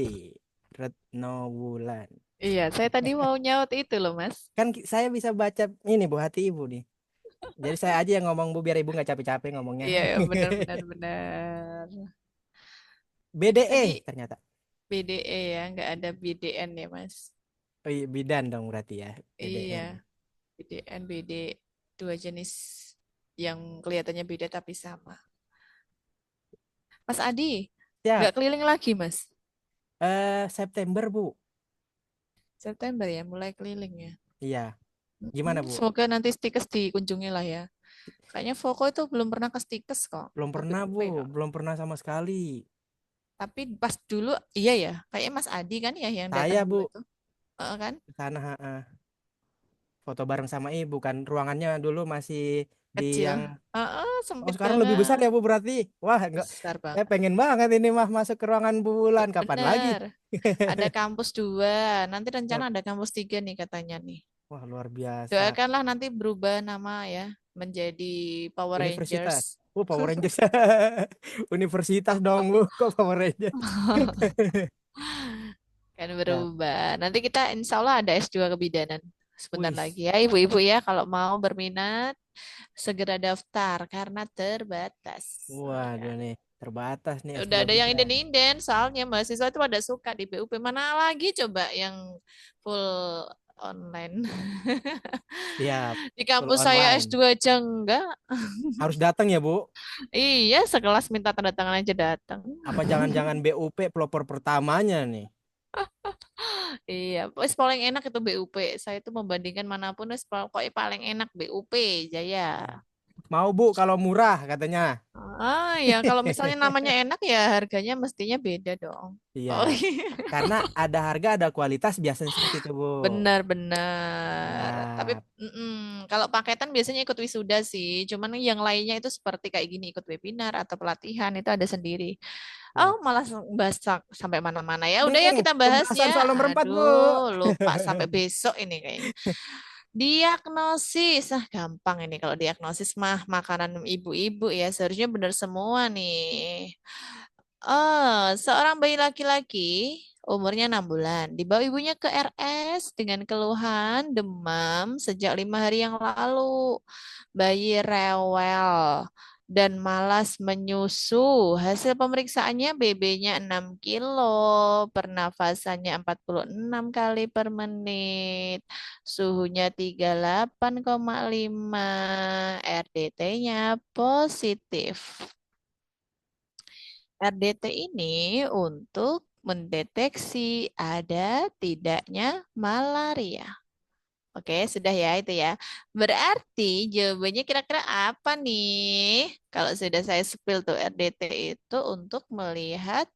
Retno Wulan. Iya, saya tadi mau nyaut itu loh, Mas. Kan saya bisa baca ini Bu, hati Ibu nih. Jadi saya aja yang ngomong Bu, biar Ibu nggak capek-capek ngomongnya. Iya, iya, benar benar benar. BDE Tadi ternyata. BDE ya, nggak ada BDN ya, Mas. Oh iya, bidan dong berarti ya. Iya, BDN. BDN, BD, dua jenis yang kelihatannya beda tapi sama. Mas Adi, nggak Siap. keliling lagi, Mas. September Bu. September ya, mulai keliling ya. Iya. Gimana Bu? Semoga nanti Stikes dikunjungi lah ya. Kayaknya Voko itu belum pernah ke Stikes kok, Belum ke pernah BUP Bu. kok. Belum pernah sama sekali. Tapi pas dulu, iya ya, kayaknya Mas Adi kan ya yang datang Saya dulu Bu itu. Kan? ke sana. Foto bareng sama Ibu kan. Ruangannya dulu masih di Kecil. yang. Oh, Sempit sekarang lebih besar banget. ya Bu berarti. Wah, enggak. Besar Saya banget. pengen banget ini mah masuk ke ruangan Bu Wulan. Kapan lagi? Bener. Ada kampus 2. Nanti rencana Siap. ada kampus 3 nih katanya nih. Wah, luar biasa. Doakanlah nanti berubah nama ya. Menjadi Power Rangers. Universitas. Power Rangers. Universitas dong Bu. Kok Power Rangers? Kan Ya. berubah. Nanti kita insya Allah ada S2 kebidanan. Sebentar Wih. lagi ya ibu-ibu ya. Kalau mau berminat, segera daftar karena terbatas. Waduh Ya. nih. Terbatas nih Udah S2 ada yang bidan. inden-inden, soalnya mahasiswa itu pada suka di BUP. Mana lagi coba yang full online. Siap. Di Full kampus saya online. S2 aja enggak. Harus datang ya Bu. Iya, sekelas minta tanda tangan aja datang. Apa jangan-jangan BUP pelopor pertamanya nih? Iya, wes paling enak itu BUP. Saya itu membandingkan manapun wes pokoknya paling enak BUP Jaya. Mau Bu kalau murah katanya. Ya kalau misalnya namanya enak ya harganya mestinya beda dong. Iya. Oh iya. Karena ada harga ada kualitas biasanya seperti itu Bu. Benar-benar. Tapi Siap. kalau paketan biasanya ikut wisuda sih. Cuman yang lainnya itu seperti kayak gini ikut webinar atau pelatihan itu ada sendiri. Oh, Siap. malah bahas sampai mana-mana ya. Udah ya Nih, kita bahas ya. pembahasan soal nomor 4 Bu. Aduh, lupa sampai besok ini kayaknya. Diagnosis, gampang ini kalau diagnosis mah makanan ibu-ibu ya. Seharusnya benar semua nih. Seorang bayi laki-laki umurnya 6 bulan dibawa ibunya ke RS dengan keluhan demam sejak 5 hari yang lalu. Bayi rewel dan malas menyusu. Hasil pemeriksaannya BB-nya 6 kilo, pernafasannya 46 kali per menit, suhunya 38,5, RDT-nya positif. RDT ini untuk mendeteksi ada tidaknya malaria. Oke, sudah ya itu ya. Berarti jawabannya kira-kira apa nih? Kalau sudah saya spill tuh RDT itu untuk melihat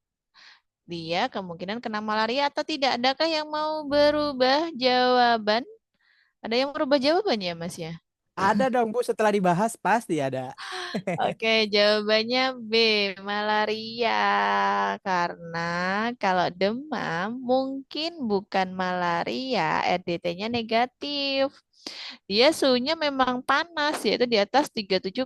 dia kemungkinan kena malaria atau tidak. Adakah yang mau berubah jawaban? Ada yang berubah jawaban ya, Mas ya? Ada dong Bu, setelah dibahas pasti ada. Oke, jawabannya B, malaria. Karena kalau demam mungkin bukan malaria, RDT-nya negatif. Dia suhunya memang panas, yaitu di atas 37,5,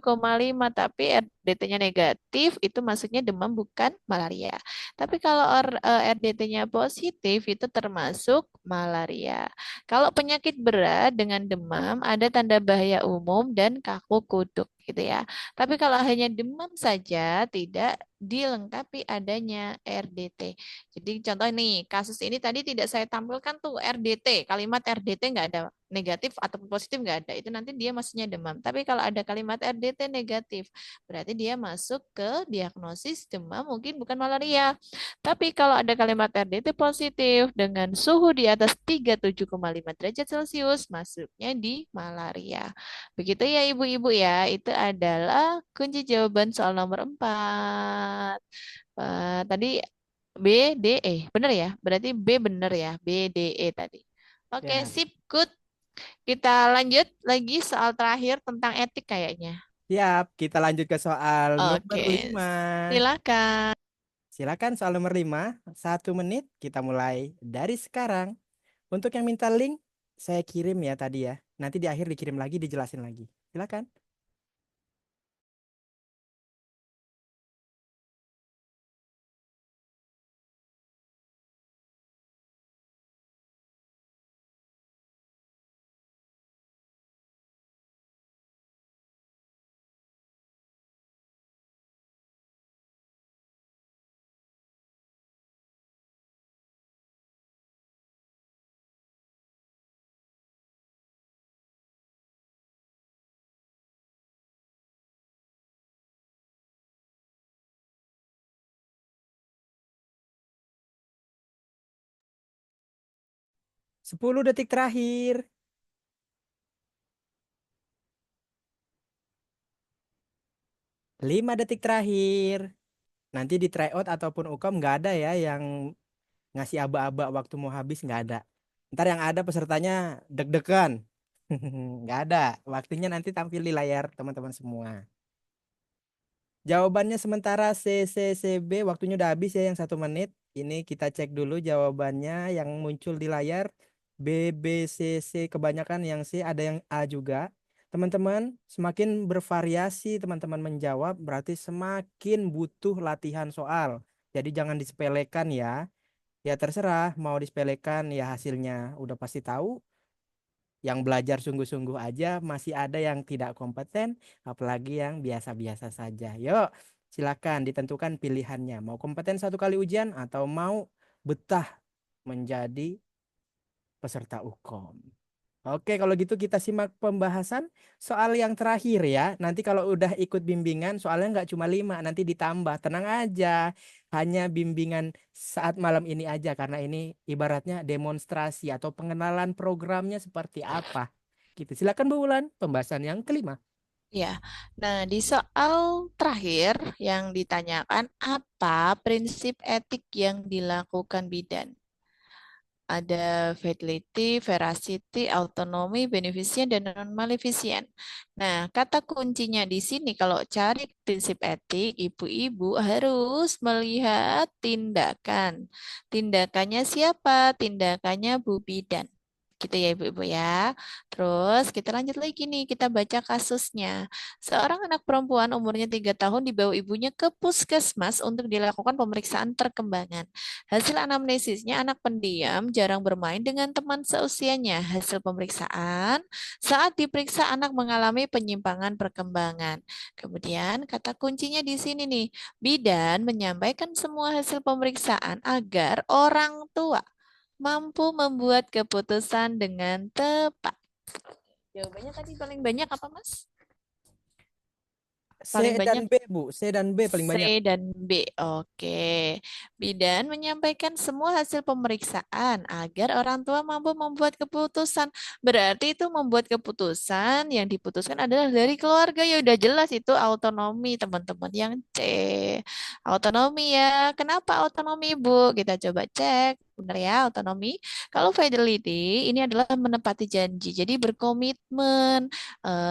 tapi RDT-nya negatif, itu maksudnya demam bukan malaria. Tapi kalau RDT-nya positif, itu termasuk malaria. Kalau penyakit berat dengan demam, ada tanda bahaya umum dan kaku kuduk gitu ya. Tapi kalau hanya demam saja, tidak dilengkapi adanya RDT. Jadi contoh nih, kasus ini tadi tidak saya tampilkan tuh RDT, kalimat RDT nggak ada negatif ataupun positif nggak ada. Itu nanti dia maksudnya demam. Tapi kalau ada kalimat RDT negatif, berarti dia masuk ke diagnosis demam mungkin bukan malaria. Tapi kalau ada kalimat RDT positif dengan suhu di atas 37,5 derajat Celcius, masuknya di malaria. Begitu ya ibu-ibu ya, itu adalah kunci jawaban soal nomor 4. Tadi B, D, E. Benar ya? Berarti B benar ya. B, D, E tadi. Oke, Ya. sip, good. Kita lanjut lagi soal terakhir tentang etik kayaknya. Siap, kita lanjut ke soal nomor Oke, 5. silakan. Silakan soal nomor 5, 1 menit kita mulai dari sekarang. Untuk yang minta link, saya kirim ya tadi ya. Nanti di akhir dikirim lagi, dijelasin lagi. Silakan. 10 detik terakhir. 5 detik terakhir. Nanti di tryout ataupun UKAM nggak ada ya yang ngasih aba-aba waktu mau habis, nggak ada. Ntar yang ada pesertanya deg-degan. Nggak ada. Waktunya nanti tampil di layar teman-teman semua. Jawabannya sementara C, C, C, B. Waktunya udah habis ya yang 1 menit. Ini kita cek dulu jawabannya yang muncul di layar. B, B, C, C. Kebanyakan yang C, ada yang A juga. Teman-teman, semakin bervariasi teman-teman menjawab, berarti semakin butuh latihan soal. Jadi jangan disepelekan ya. Ya terserah, mau disepelekan ya hasilnya udah pasti tahu. Yang belajar sungguh-sungguh aja masih ada yang tidak kompeten, apalagi yang biasa-biasa saja. Yuk, silakan ditentukan pilihannya. Mau kompeten 1 kali ujian atau mau betah menjadi peserta UKOM. Oke, kalau gitu kita simak pembahasan soal yang terakhir ya. Nanti kalau udah ikut bimbingan, soalnya nggak cuma 5, nanti ditambah. Tenang aja, hanya bimbingan saat malam ini aja, karena ini ibaratnya demonstrasi atau pengenalan programnya seperti apa. Gitu. Silakan Bu Wulan, pembahasan yang kelima. Ya, nah di soal terakhir yang ditanyakan apa prinsip etik yang dilakukan bidan? Ada fidelity, veracity, autonomy, beneficent, dan non-maleficent. Nah, kata kuncinya di sini kalau cari prinsip etik, ibu-ibu harus melihat tindakan. Tindakannya siapa? Tindakannya Bu Bidan. Gitu ya ibu-ibu ya. Terus kita lanjut lagi nih, kita baca kasusnya. Seorang anak perempuan umurnya 3 tahun dibawa ibunya ke puskesmas untuk dilakukan pemeriksaan perkembangan. Hasil anamnesisnya anak pendiam, jarang bermain dengan teman seusianya. Hasil pemeriksaan, saat diperiksa anak mengalami penyimpangan perkembangan. Kemudian kata kuncinya di sini nih, bidan menyampaikan semua hasil pemeriksaan agar orang tua mampu membuat keputusan dengan tepat. Jawabannya tadi paling banyak apa, Mas? Paling C dan banyak B, Bu. C dan B paling C banyak. dan B. Oke. Bidan menyampaikan semua hasil pemeriksaan agar orang tua mampu membuat keputusan. Berarti itu membuat keputusan yang diputuskan adalah dari keluarga. Ya udah jelas itu autonomi, teman-teman. Yang C. Autonomi ya. Kenapa autonomi, Bu? Kita coba cek. Benar ya, otonomi. Kalau fidelity ini adalah menepati janji. Jadi berkomitmen,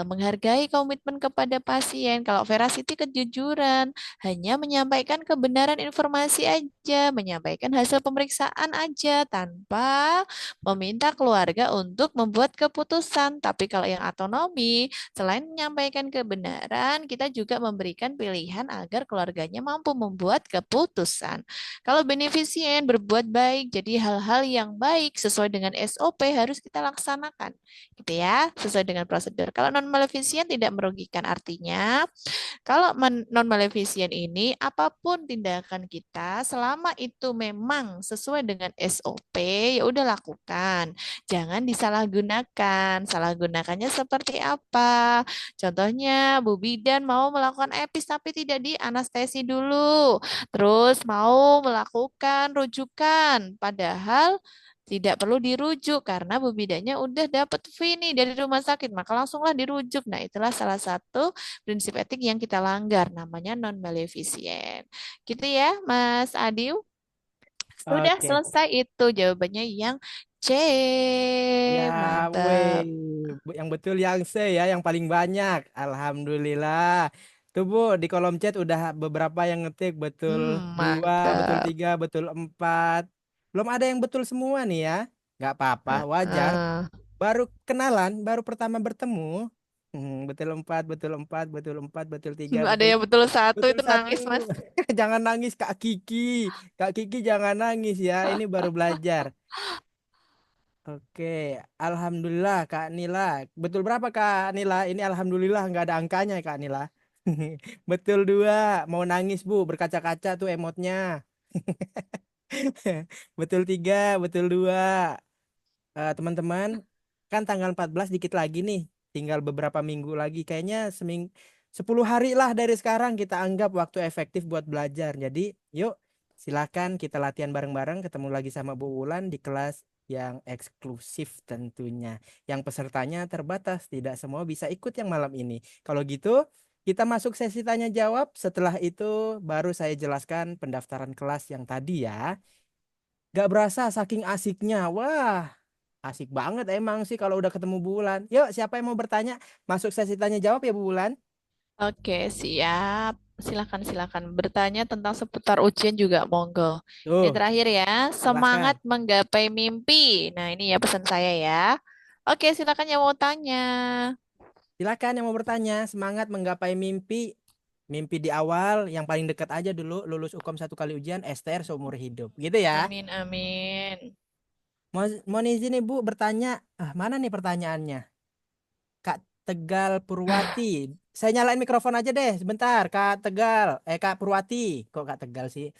menghargai komitmen kepada pasien. Kalau veracity kejujuran, hanya menyampaikan kebenaran informasi aja, menyampaikan hasil pemeriksaan aja tanpa meminta keluarga untuk membuat keputusan. Tapi kalau yang otonomi, selain menyampaikan kebenaran, kita juga memberikan pilihan agar keluarganya mampu membuat keputusan. Kalau beneficient berbuat baik, jadi hal-hal yang baik sesuai dengan SOP harus kita laksanakan, gitu ya, sesuai dengan prosedur. Kalau non maleficient tidak merugikan, artinya kalau non-maleficient ini, apapun tindakan kita, selama itu memang sesuai dengan SOP, ya udah lakukan. Jangan disalahgunakan. Salahgunakannya seperti apa? Contohnya, Bu Bidan mau melakukan EPIS tapi tidak di anestesi dulu. Terus mau melakukan rujukan, padahal tidak perlu dirujuk karena bu bidannya udah dapat fee nih dari rumah sakit, maka langsunglah dirujuk. Nah, itulah salah satu prinsip etik yang kita langgar, namanya non-maleficient. Gitu ya, Mas Adiu. Sudah Oke. selesai itu jawabannya yang C. Ya, weh, Mantap. yang betul yang C ya, yang paling banyak. Alhamdulillah. Tuh Bu, di kolom chat udah beberapa yang ngetik betul dua, betul Mantap. 3, betul 4. Belum ada yang betul semua nih ya. Nggak apa-apa, wajar. Heeh. Baru kenalan, baru pertama bertemu. Betul 4, betul 4, betul 4, betul 3, Ada betul yang betul satu betul itu satu. nangis, Mas. Jangan nangis Kak Kiki. Kak Kiki jangan nangis ya. Ini baru belajar. Oke, alhamdulillah Kak Nila. Betul berapa Kak Nila? Ini alhamdulillah nggak ada angkanya Kak Nila. Betul 2. Mau nangis Bu, berkaca-kaca tuh emotnya. Betul 3, betul 2. Teman-teman, kan tanggal 14 dikit lagi nih. Tinggal beberapa minggu lagi. Kayaknya 10 hari lah dari sekarang kita anggap waktu efektif buat belajar. Jadi, yuk silakan kita latihan bareng-bareng. Ketemu lagi sama Bu Wulan di kelas yang eksklusif tentunya. Yang pesertanya terbatas, tidak semua bisa ikut yang malam ini. Kalau gitu, kita masuk sesi tanya jawab. Setelah itu baru saya jelaskan pendaftaran kelas yang tadi ya. Gak berasa saking asiknya. Wah, asik banget emang sih kalau udah ketemu Bu Wulan. Yuk, siapa yang mau bertanya? Masuk sesi tanya jawab ya Bu Wulan. Oke, siap. Silakan, silakan. Bertanya tentang seputar ujian juga, monggo. Ini Tuh, terakhir ya, semangat silahkan. menggapai mimpi. Nah, ini ya pesan saya ya. Oke, silakan yang mau tanya. Silakan yang mau bertanya. Semangat menggapai mimpi. Mimpi di awal yang paling dekat aja dulu lulus UKOM satu kali ujian, STR seumur hidup. Gitu ya. Amin, amin. Mau izin Ibu bertanya. Mana nih pertanyaannya? Kak Tegal Purwati. Saya nyalain mikrofon aja deh sebentar, Kak Tegal. Kak Purwati. Kok Kak Tegal sih?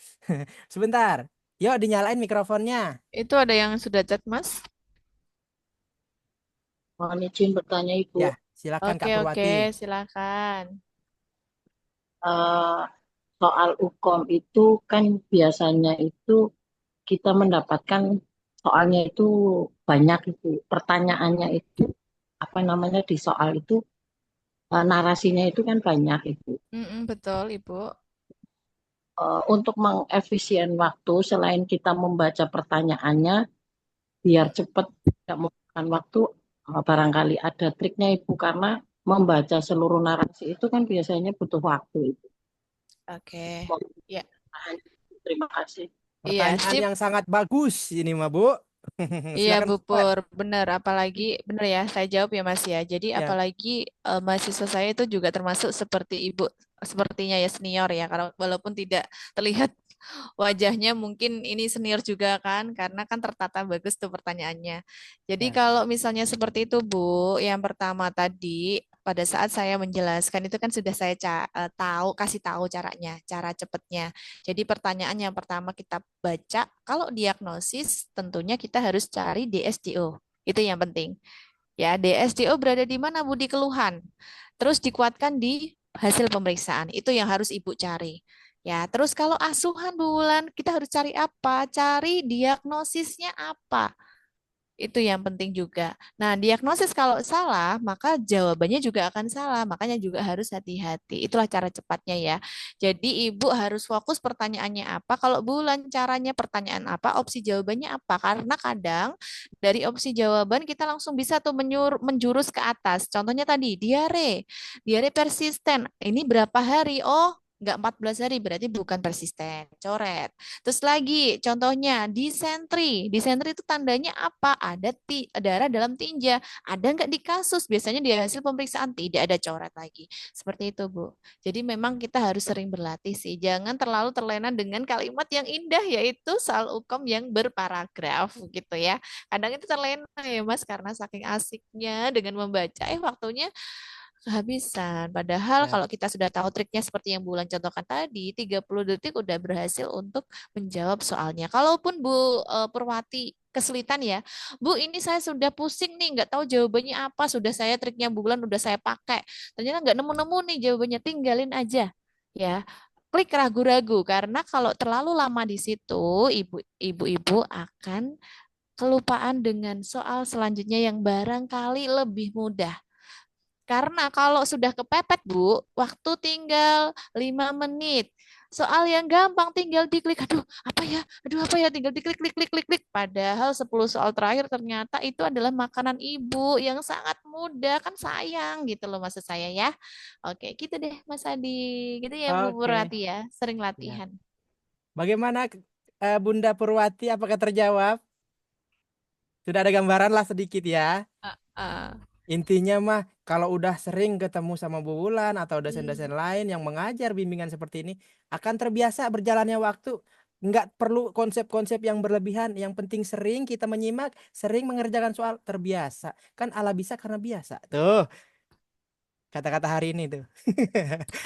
Sebentar. Yuk dinyalain mikrofonnya. Itu ada yang sudah chat, Mas? Mohon izin bertanya Ibu. Ya, silakan Oke, Kak oke, Purwati. silakan. Eh, Soal UKOM itu kan biasanya itu kita mendapatkan soalnya itu banyak itu. Pertanyaannya itu apa namanya di soal itu narasinya itu kan banyak itu. Mm-mm, betul, Ibu. Untuk mengefisien waktu selain kita membaca pertanyaannya biar cepat tidak memakan waktu, barangkali ada triknya Ibu karena membaca seluruh narasi itu kan biasanya butuh waktu itu. Oke. Ya, Terima kasih. iya, Pertanyaan sip. yang sangat bagus ini mah, Bu. Iya Silakan Bu buat. Pur, benar. Apalagi benar ya, saya jawab ya Mas ya. Jadi Ya, apalagi mahasiswa saya itu juga termasuk seperti Ibu, sepertinya ya senior ya. Karena walaupun tidak terlihat wajahnya, mungkin ini senior juga kan, karena kan tertata bagus tuh pertanyaannya. Jadi ya, kalau misalnya seperti itu Bu, yang pertama tadi pada saat saya menjelaskan itu kan sudah saya kasih tahu caranya, cara cepatnya. Jadi pertanyaan yang pertama kita baca, kalau diagnosis tentunya kita harus cari DSDO. Itu yang penting. Ya, DSDO berada di mana, Bu? Di keluhan. Terus dikuatkan di hasil pemeriksaan. Itu yang harus Ibu cari. Ya, terus kalau asuhan bulan, kita harus cari apa? Cari diagnosisnya apa? Itu yang penting juga. Nah, diagnosis kalau salah, maka jawabannya juga akan salah. Makanya juga harus hati-hati. Itulah cara cepatnya ya. Jadi Ibu harus fokus pertanyaannya apa. Kalau bulan caranya pertanyaan apa, opsi jawabannya apa. Karena kadang dari opsi jawaban kita langsung bisa tuh menjurus ke atas. Contohnya tadi, diare. Diare persisten. Ini berapa hari? Oh, nggak 14 hari, berarti bukan persisten. Coret. Terus lagi, contohnya disentri. Disentri itu tandanya apa? Ada darah dalam tinja. Ada nggak di kasus? Biasanya di hasil pemeriksaan tidak ada coret lagi. Seperti itu, Bu. Jadi memang kita harus sering berlatih sih. Jangan terlalu terlena dengan kalimat yang indah, yaitu soal hukum yang berparagraf gitu ya. Kadang itu terlena ya, Mas, karena saking asiknya dengan membaca, waktunya kehabisan. Padahal ya. kalau kita sudah tahu triknya seperti yang Bulan contohkan tadi, 30 detik udah berhasil untuk menjawab soalnya. Kalaupun Bu Purwati kesulitan ya, Bu ini saya sudah pusing nih, nggak tahu jawabannya apa, sudah saya triknya Bulan udah saya pakai, ternyata nggak nemu-nemu nih jawabannya, tinggalin aja ya. Klik ragu-ragu karena kalau terlalu lama di situ, ibu-ibu akan kelupaan dengan soal selanjutnya yang barangkali lebih mudah. Karena kalau sudah kepepet, Bu, waktu tinggal 5 menit. Soal yang gampang tinggal diklik, aduh apa ya, tinggal diklik, klik, klik, klik, klik. Padahal 10 soal terakhir ternyata itu adalah makanan ibu yang sangat mudah, kan sayang gitu loh maksud saya ya. Oke, gitu deh Mas Adi. Gitu ya Bu Oke. Purwati ya, sering Ya. latihan. Bagaimana Bunda Purwati? Apakah terjawab? Sudah ada gambaran lah sedikit ya. Ah, Intinya mah kalau udah sering ketemu sama Bu Wulan atau hmm. dosen-dosen lain yang mengajar bimbingan seperti ini, akan terbiasa berjalannya waktu. Nggak perlu konsep-konsep yang berlebihan. Yang penting sering kita menyimak, sering mengerjakan soal, terbiasa. Kan ala bisa karena biasa. Tuh, kata-kata hari ini tuh.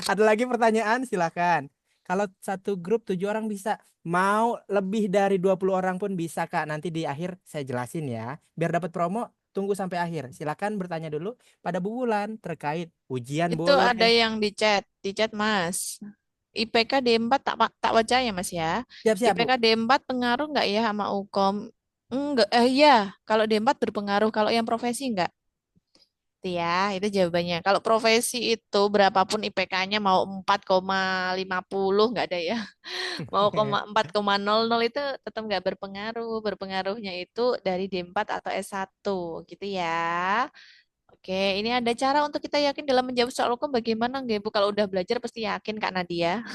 Ada lagi pertanyaan? Silakan. Kalau satu grup 7 orang bisa, mau lebih dari 20 orang pun bisa Kak. Nanti di akhir saya jelasin ya. Biar dapat promo, tunggu sampai akhir. Silakan bertanya dulu pada Bu Wulan terkait ujian Itu ada boleh. yang di chat Mas. IPK D4 tak baca ya Mas ya. Siap-siap Bu. IPK D4 pengaruh nggak ya sama UKOM? Enggak, iya, kalau D4 berpengaruh, kalau yang profesi enggak. Itu ya, itu jawabannya. Kalau profesi itu berapapun IPK-nya mau 4,50 enggak ada ya. Mau 4,00 itu tetap nggak berpengaruh. Berpengaruhnya itu dari D4 atau S1 gitu ya. Oke, ini ada cara untuk kita yakin dalam menjawab soal hukum bagaimana nggak Bu? Kalau udah belajar pasti yakin Kak Nadia.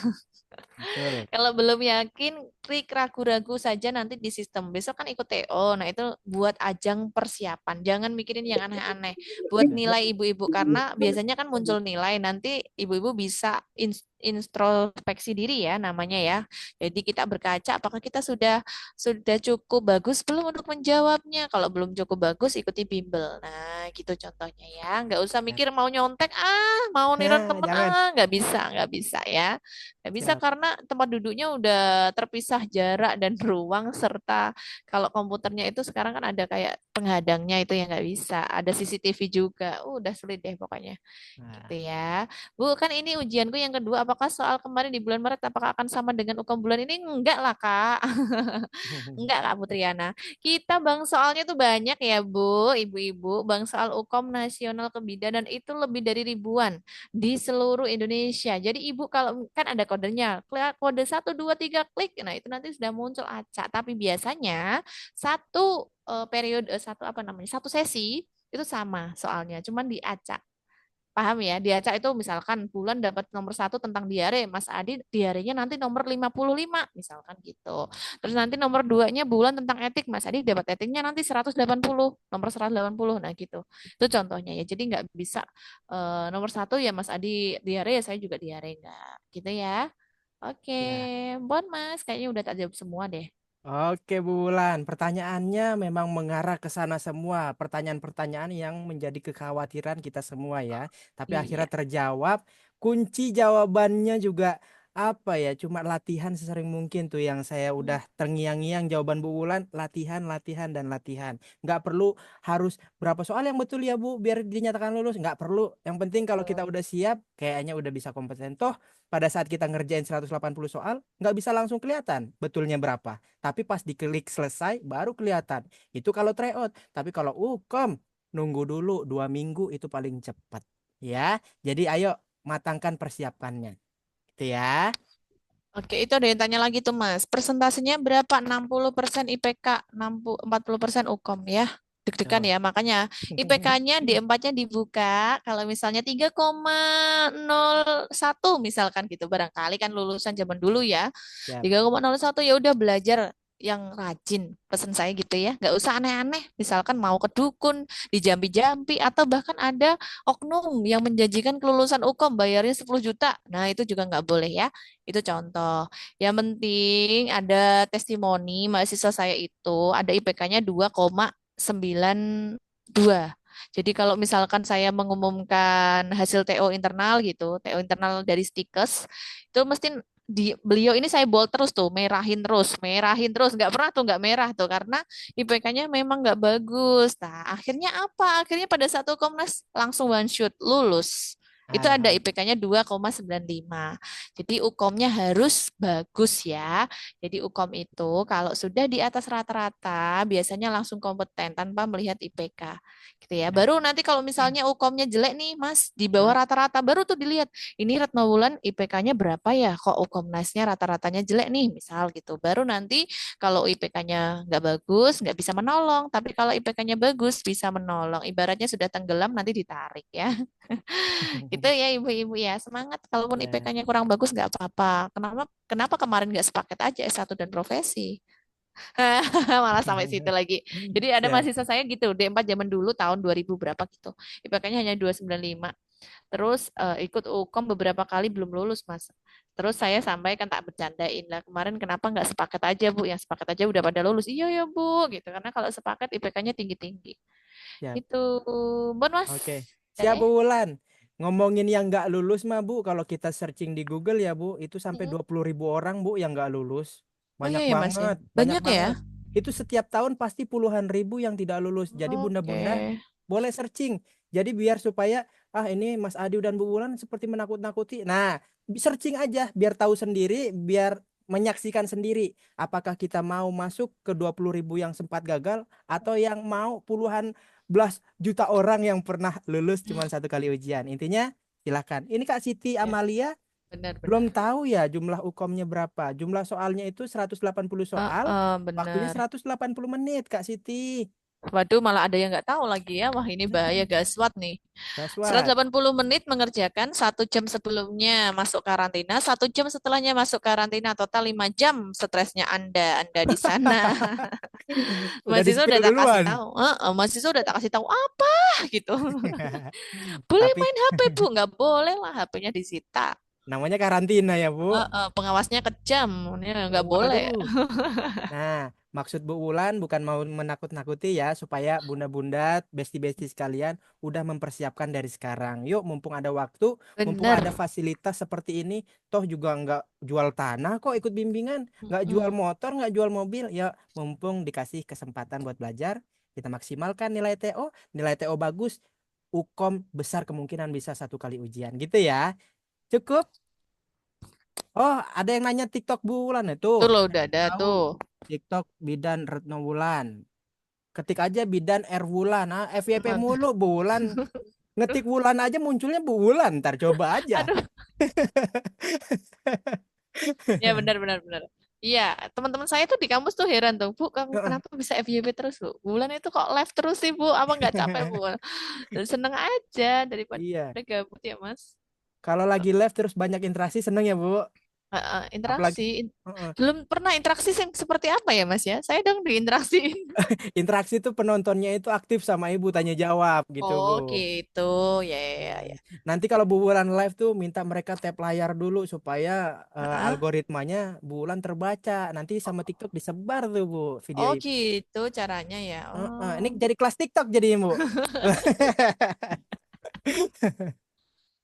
Betul. Kalau belum yakin, klik ragu-ragu saja nanti di sistem. Besok kan ikut TO. Nah, itu buat ajang persiapan. Jangan mikirin yang aneh-aneh. Buat Ya. nilai ibu-ibu. Karena biasanya kan muncul nilai. Nanti ibu-ibu bisa introspeksi diri ya namanya ya. Jadi kita berkaca apakah kita sudah cukup bagus belum untuk menjawabnya. Kalau belum cukup bagus, ikuti bimbel. Nah, gitu contohnya ya. Nggak usah Ya. mikir mau nyontek, mau niru Nah, temen, jangan. nggak bisa ya. Nggak bisa Siap. karena tempat duduknya udah terpisah jarak dan ruang serta kalau komputernya itu sekarang kan ada kayak penghadangnya itu yang nggak bisa. Ada CCTV juga. Udah sulit deh pokoknya. Gitu Nah. ya. Bu, kan ini ujianku yang kedua. Apakah soal kemarin di bulan Maret apakah akan sama dengan UKM bulan ini? Enggak lah, Kak. Enggak, Kak Putriana. Kita bang soalnya tuh banyak ya, Bu, ibu-ibu. Bang soal UKM nasional kebidanan itu lebih dari ribuan di seluruh Indonesia. Jadi ibu kalau kan ada kodenya, kode 1, 2, 3 klik, nah itu nanti sudah muncul acak. Tapi biasanya satu periode, satu apa namanya, satu sesi itu sama soalnya, cuman diacak. Paham ya? Diacak itu misalkan bulan dapat nomor satu tentang diare, Mas Adi diarenya nanti nomor 55, misalkan gitu. Terus nanti nomor duanya bulan tentang etik, Mas Adi dapat etiknya nanti 180, nomor 180, nah gitu. Itu contohnya ya. Jadi nggak bisa nomor satu ya Mas Adi diare, ya saya juga diare, nggak gitu ya. Oke, Ya. Bon Mas, kayaknya udah tak jawab semua deh. Oke, Bu Wulan, pertanyaannya memang mengarah ke sana semua. Pertanyaan-pertanyaan yang menjadi kekhawatiran kita semua ya. Tapi Iya. akhirnya terjawab. Kunci jawabannya juga apa ya? Cuma latihan sesering mungkin tuh yang saya udah terngiang-ngiang jawaban Bu Wulan. Latihan, latihan, dan latihan. Nggak perlu harus berapa soal yang betul ya Bu biar dinyatakan lulus. Nggak perlu. Yang penting kalau kita Betul. udah siap, kayaknya udah bisa kompeten. Toh pada saat kita ngerjain 180 soal, nggak bisa langsung kelihatan betulnya berapa. Tapi pas diklik selesai baru kelihatan. Itu kalau tryout. Tapi kalau nunggu dulu 2 minggu itu paling cepat. Ya, jadi ayo matangkan persiapannya. Gitu ya. Oke, itu ada yang tanya lagi tuh Mas. Persentasenya berapa? 60% IPK, 40% UKOM ya. Deg-degan Tuh. ya, makanya IPK-nya D4-nya dibuka. Kalau misalnya 3,01 misalkan gitu, barangkali kan lulusan zaman dulu ya. Siap. 3,01 ya udah belajar yang rajin. Pesan saya gitu ya. Nggak usah aneh-aneh. Misalkan mau ke dukun, dijampi-jampi, atau bahkan ada oknum yang menjanjikan kelulusan UKOM bayarnya 10 juta. Nah, itu juga nggak boleh ya. Itu contoh. Yang penting ada testimoni mahasiswa saya itu ada IPK-nya 2,92. Jadi kalau misalkan saya mengumumkan hasil TO internal gitu, TO internal dari Stikes, itu mesti beliau ini saya bold terus tuh, merahin terus, nggak pernah tuh nggak merah tuh karena IPK-nya memang nggak bagus. Nah, akhirnya apa? Akhirnya pada satu Komnas langsung one shoot lulus. Itu ada Alhamdulillah. IPK-nya 2,95. Jadi UKOM-nya harus bagus ya. Jadi UKOM itu kalau sudah di atas rata-rata biasanya langsung kompeten tanpa melihat IPK. Gitu ya. Ya. Baru nanti kalau misalnya UKOM-nya jelek nih, Mas, di bawah rata-rata baru tuh dilihat. Ini Retno Wulan IPK-nya berapa ya? Kok UKOMNAS-nya rata-ratanya jelek nih, misal gitu. Baru nanti kalau IPK-nya nggak bagus, nggak bisa menolong. Tapi kalau IPK-nya bagus, bisa menolong. Ibaratnya sudah tenggelam, nanti ditarik ya. Itu ya ibu-ibu ya, semangat. Kalaupun Ya. IPK-nya kurang bagus nggak apa-apa. Kenapa kenapa kemarin nggak sepaket aja S1 dan profesi? Malah sampai situ lagi. Jadi ada Siap. mahasiswa saya gitu, D4 zaman dulu tahun 2000 berapa gitu. IPK-nya hanya 295. Terus ikut UKOM beberapa kali belum lulus, Mas. Terus saya sampaikan tak bercandain lah kemarin kenapa nggak sepaket aja Bu? Yang sepaket aja udah pada lulus. Iya ya Bu, gitu. Karena kalau sepaket IPK-nya tinggi-tinggi. Siap. Itu, Bon Mas. Oke. Udah Siap deh. Bu Wulan. Ngomongin yang nggak lulus mah Bu, kalau kita searching di Google ya Bu, itu sampai Mm-mm. 20 ribu orang Bu yang nggak lulus. Oh iya Banyak ya Mas ya. banget, banyak Banyak ya. banget. Itu setiap tahun pasti puluhan ribu yang tidak lulus. Jadi Oke. bunda-bunda boleh searching. Jadi biar supaya ini Mas Adi dan Bu Wulan seperti menakut-nakuti. Nah, searching aja biar tahu sendiri, biar menyaksikan sendiri apakah kita mau masuk ke 20.000 yang sempat gagal atau yang mau puluhan belas juta orang yang pernah lulus cuma satu kali ujian. Intinya silahkan. Ini Kak Siti Ya, Amalia belum benar-benar. tahu ya jumlah UKOM-nya berapa. Jumlah soalnya itu 180 soal, waktunya Benar. 180 menit Kak Siti. Waduh, malah ada yang nggak tahu lagi ya. Wah, ini bahaya Mm-mm. gaswat nih. Gaswat. 180 menit mengerjakan 1 jam sebelumnya masuk karantina, 1 jam setelahnya masuk karantina, total 5 jam stresnya Anda di sana. Udah di Mahasiswa spill udah tak kasih duluan. tahu, mahasiswa udah tak kasih tahu apa gitu. Boleh Tapi main HP Bu? Nggak boleh lah, HP-nya disita. namanya karantina ya, Bu. Pengawasnya kejam, ya, nggak boleh. Waduh. Nah, maksud Bu Wulan bukan mau menakut-nakuti ya, supaya bunda-bunda, besti-besti sekalian udah mempersiapkan dari sekarang. Yuk, mumpung ada waktu, mumpung ada Bener. fasilitas seperti ini, toh juga nggak jual tanah kok ikut bimbingan, nggak jual Mm-mm. motor, nggak jual mobil. Ya, mumpung dikasih kesempatan buat belajar, kita maksimalkan nilai TO bagus, UKOM besar kemungkinan bisa satu kali ujian, gitu ya. Cukup. Oh, ada yang nanya TikTok Bu Wulan itu. Tuh loh, udah Pengen ada tahu tuh. TikTok Bidan Retno Wulan. Ketik aja Bidan R Wulan. Ah, FYP mulu Bu Wulan. Ngetik Wulan aja munculnya Bu Wulan. Ntar coba aja. Aduh, ya benar benar benar. Iya, teman-teman saya tuh di kampus tuh heran tuh, Bu, kamu kenapa bisa FYP terus, Bu? Bulan itu kok live terus sih, Bu? Apa nggak capek, Bu? Dan seneng aja daripada Iya. gabut ya, Mas. Kalau lagi live terus banyak interaksi seneng ya Bu. Apalagi Interaksi. Heeh. Belum pernah interaksi yang seperti apa ya, Mas ya? Saya dong diinteraksiin. Interaksi tuh penontonnya itu aktif sama Ibu tanya jawab gitu Oh, Bu. gitu. Ya, ya, Hmm. ya. Nanti kalau Bu Wulan live tuh minta mereka tap layar dulu supaya Heeh. algoritmanya Bu Wulan terbaca. Nanti sama TikTok disebar tuh Bu video Oh, itu. gitu caranya ya. Ini Oh. jadi kelas TikTok jadi Bu.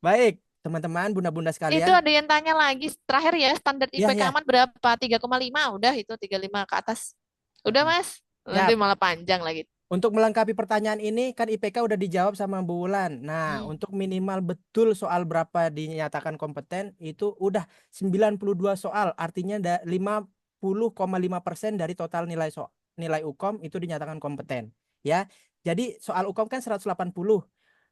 Baik, teman-teman, bunda-bunda Itu sekalian. ada yang tanya lagi, terakhir ya, standar Ya, IPK ya. aman berapa? 3,5, udah itu 35 ke atas. Udah, Heeh. Mas. Nanti Siap. malah panjang lagi. Untuk melengkapi pertanyaan ini kan IPK udah dijawab sama Bu Wulan. Nah, Hmm. untuk minimal betul soal berapa dinyatakan kompeten itu udah 92 soal. Artinya 50,5% dari total nilai UKOM itu dinyatakan kompeten. Ya. Jadi soal UKOM kan 180.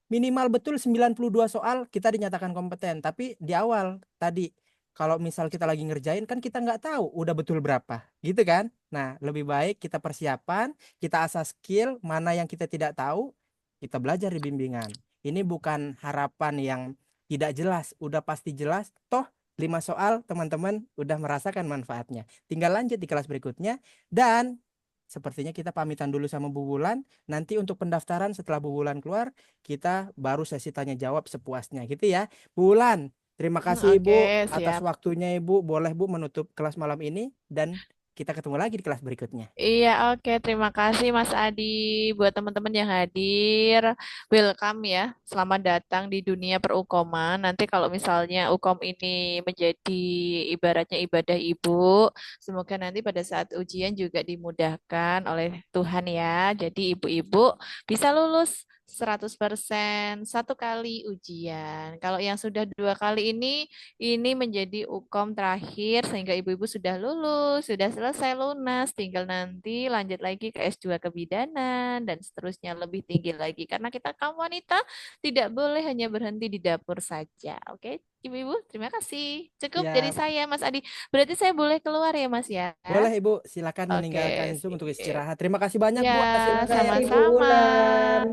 Minimal betul 92 soal kita dinyatakan kompeten. Tapi di awal tadi kalau misal kita lagi ngerjain kan kita nggak tahu udah betul berapa. Gitu kan? Nah, lebih baik kita persiapan, kita asah skill, mana yang kita tidak tahu, kita belajar di bimbingan. Ini bukan harapan yang tidak jelas, udah pasti jelas. Toh 5 soal teman-teman udah merasakan manfaatnya. Tinggal lanjut di kelas berikutnya dan sepertinya kita pamitan dulu sama Bu Wulan. Nanti untuk pendaftaran setelah Bu Wulan keluar, kita baru sesi tanya jawab sepuasnya gitu ya. Bu Wulan, terima kasih Ibu Oke, atas siap. waktunya Ibu. Boleh Bu menutup kelas malam ini dan kita ketemu lagi di kelas berikutnya. Iya, oke. Terima kasih Mas Adi. Buat teman-teman yang hadir, welcome ya. Selamat datang di dunia perukoman. Nanti kalau misalnya ukom ini menjadi ibaratnya ibadah ibu, semoga nanti pada saat ujian juga dimudahkan oleh Tuhan ya. Jadi ibu-ibu bisa lulus 100% satu kali ujian. Kalau yang sudah 2 kali ini menjadi UKOM terakhir sehingga ibu-ibu sudah lulus, sudah selesai lunas, tinggal nanti lanjut lagi ke S2 kebidanan dan seterusnya lebih tinggi lagi. Karena kita kaum wanita tidak boleh hanya berhenti di dapur saja. Oke, ibu-ibu, terima kasih. Cukup dari Ya, saya, Mas Adi. Berarti saya boleh keluar ya, Mas ya? boleh Ibu, silakan Oke, meninggalkan Zoom untuk sip. istirahat. Terima kasih banyak Ya, Bu atas Terima ilmunya ya. kasih Bu sama-sama. Wulan.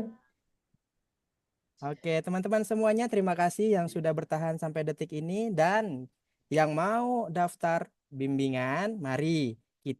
Oke, teman-teman semuanya, terima kasih yang sudah bertahan sampai detik ini dan yang mau daftar bimbingan, mari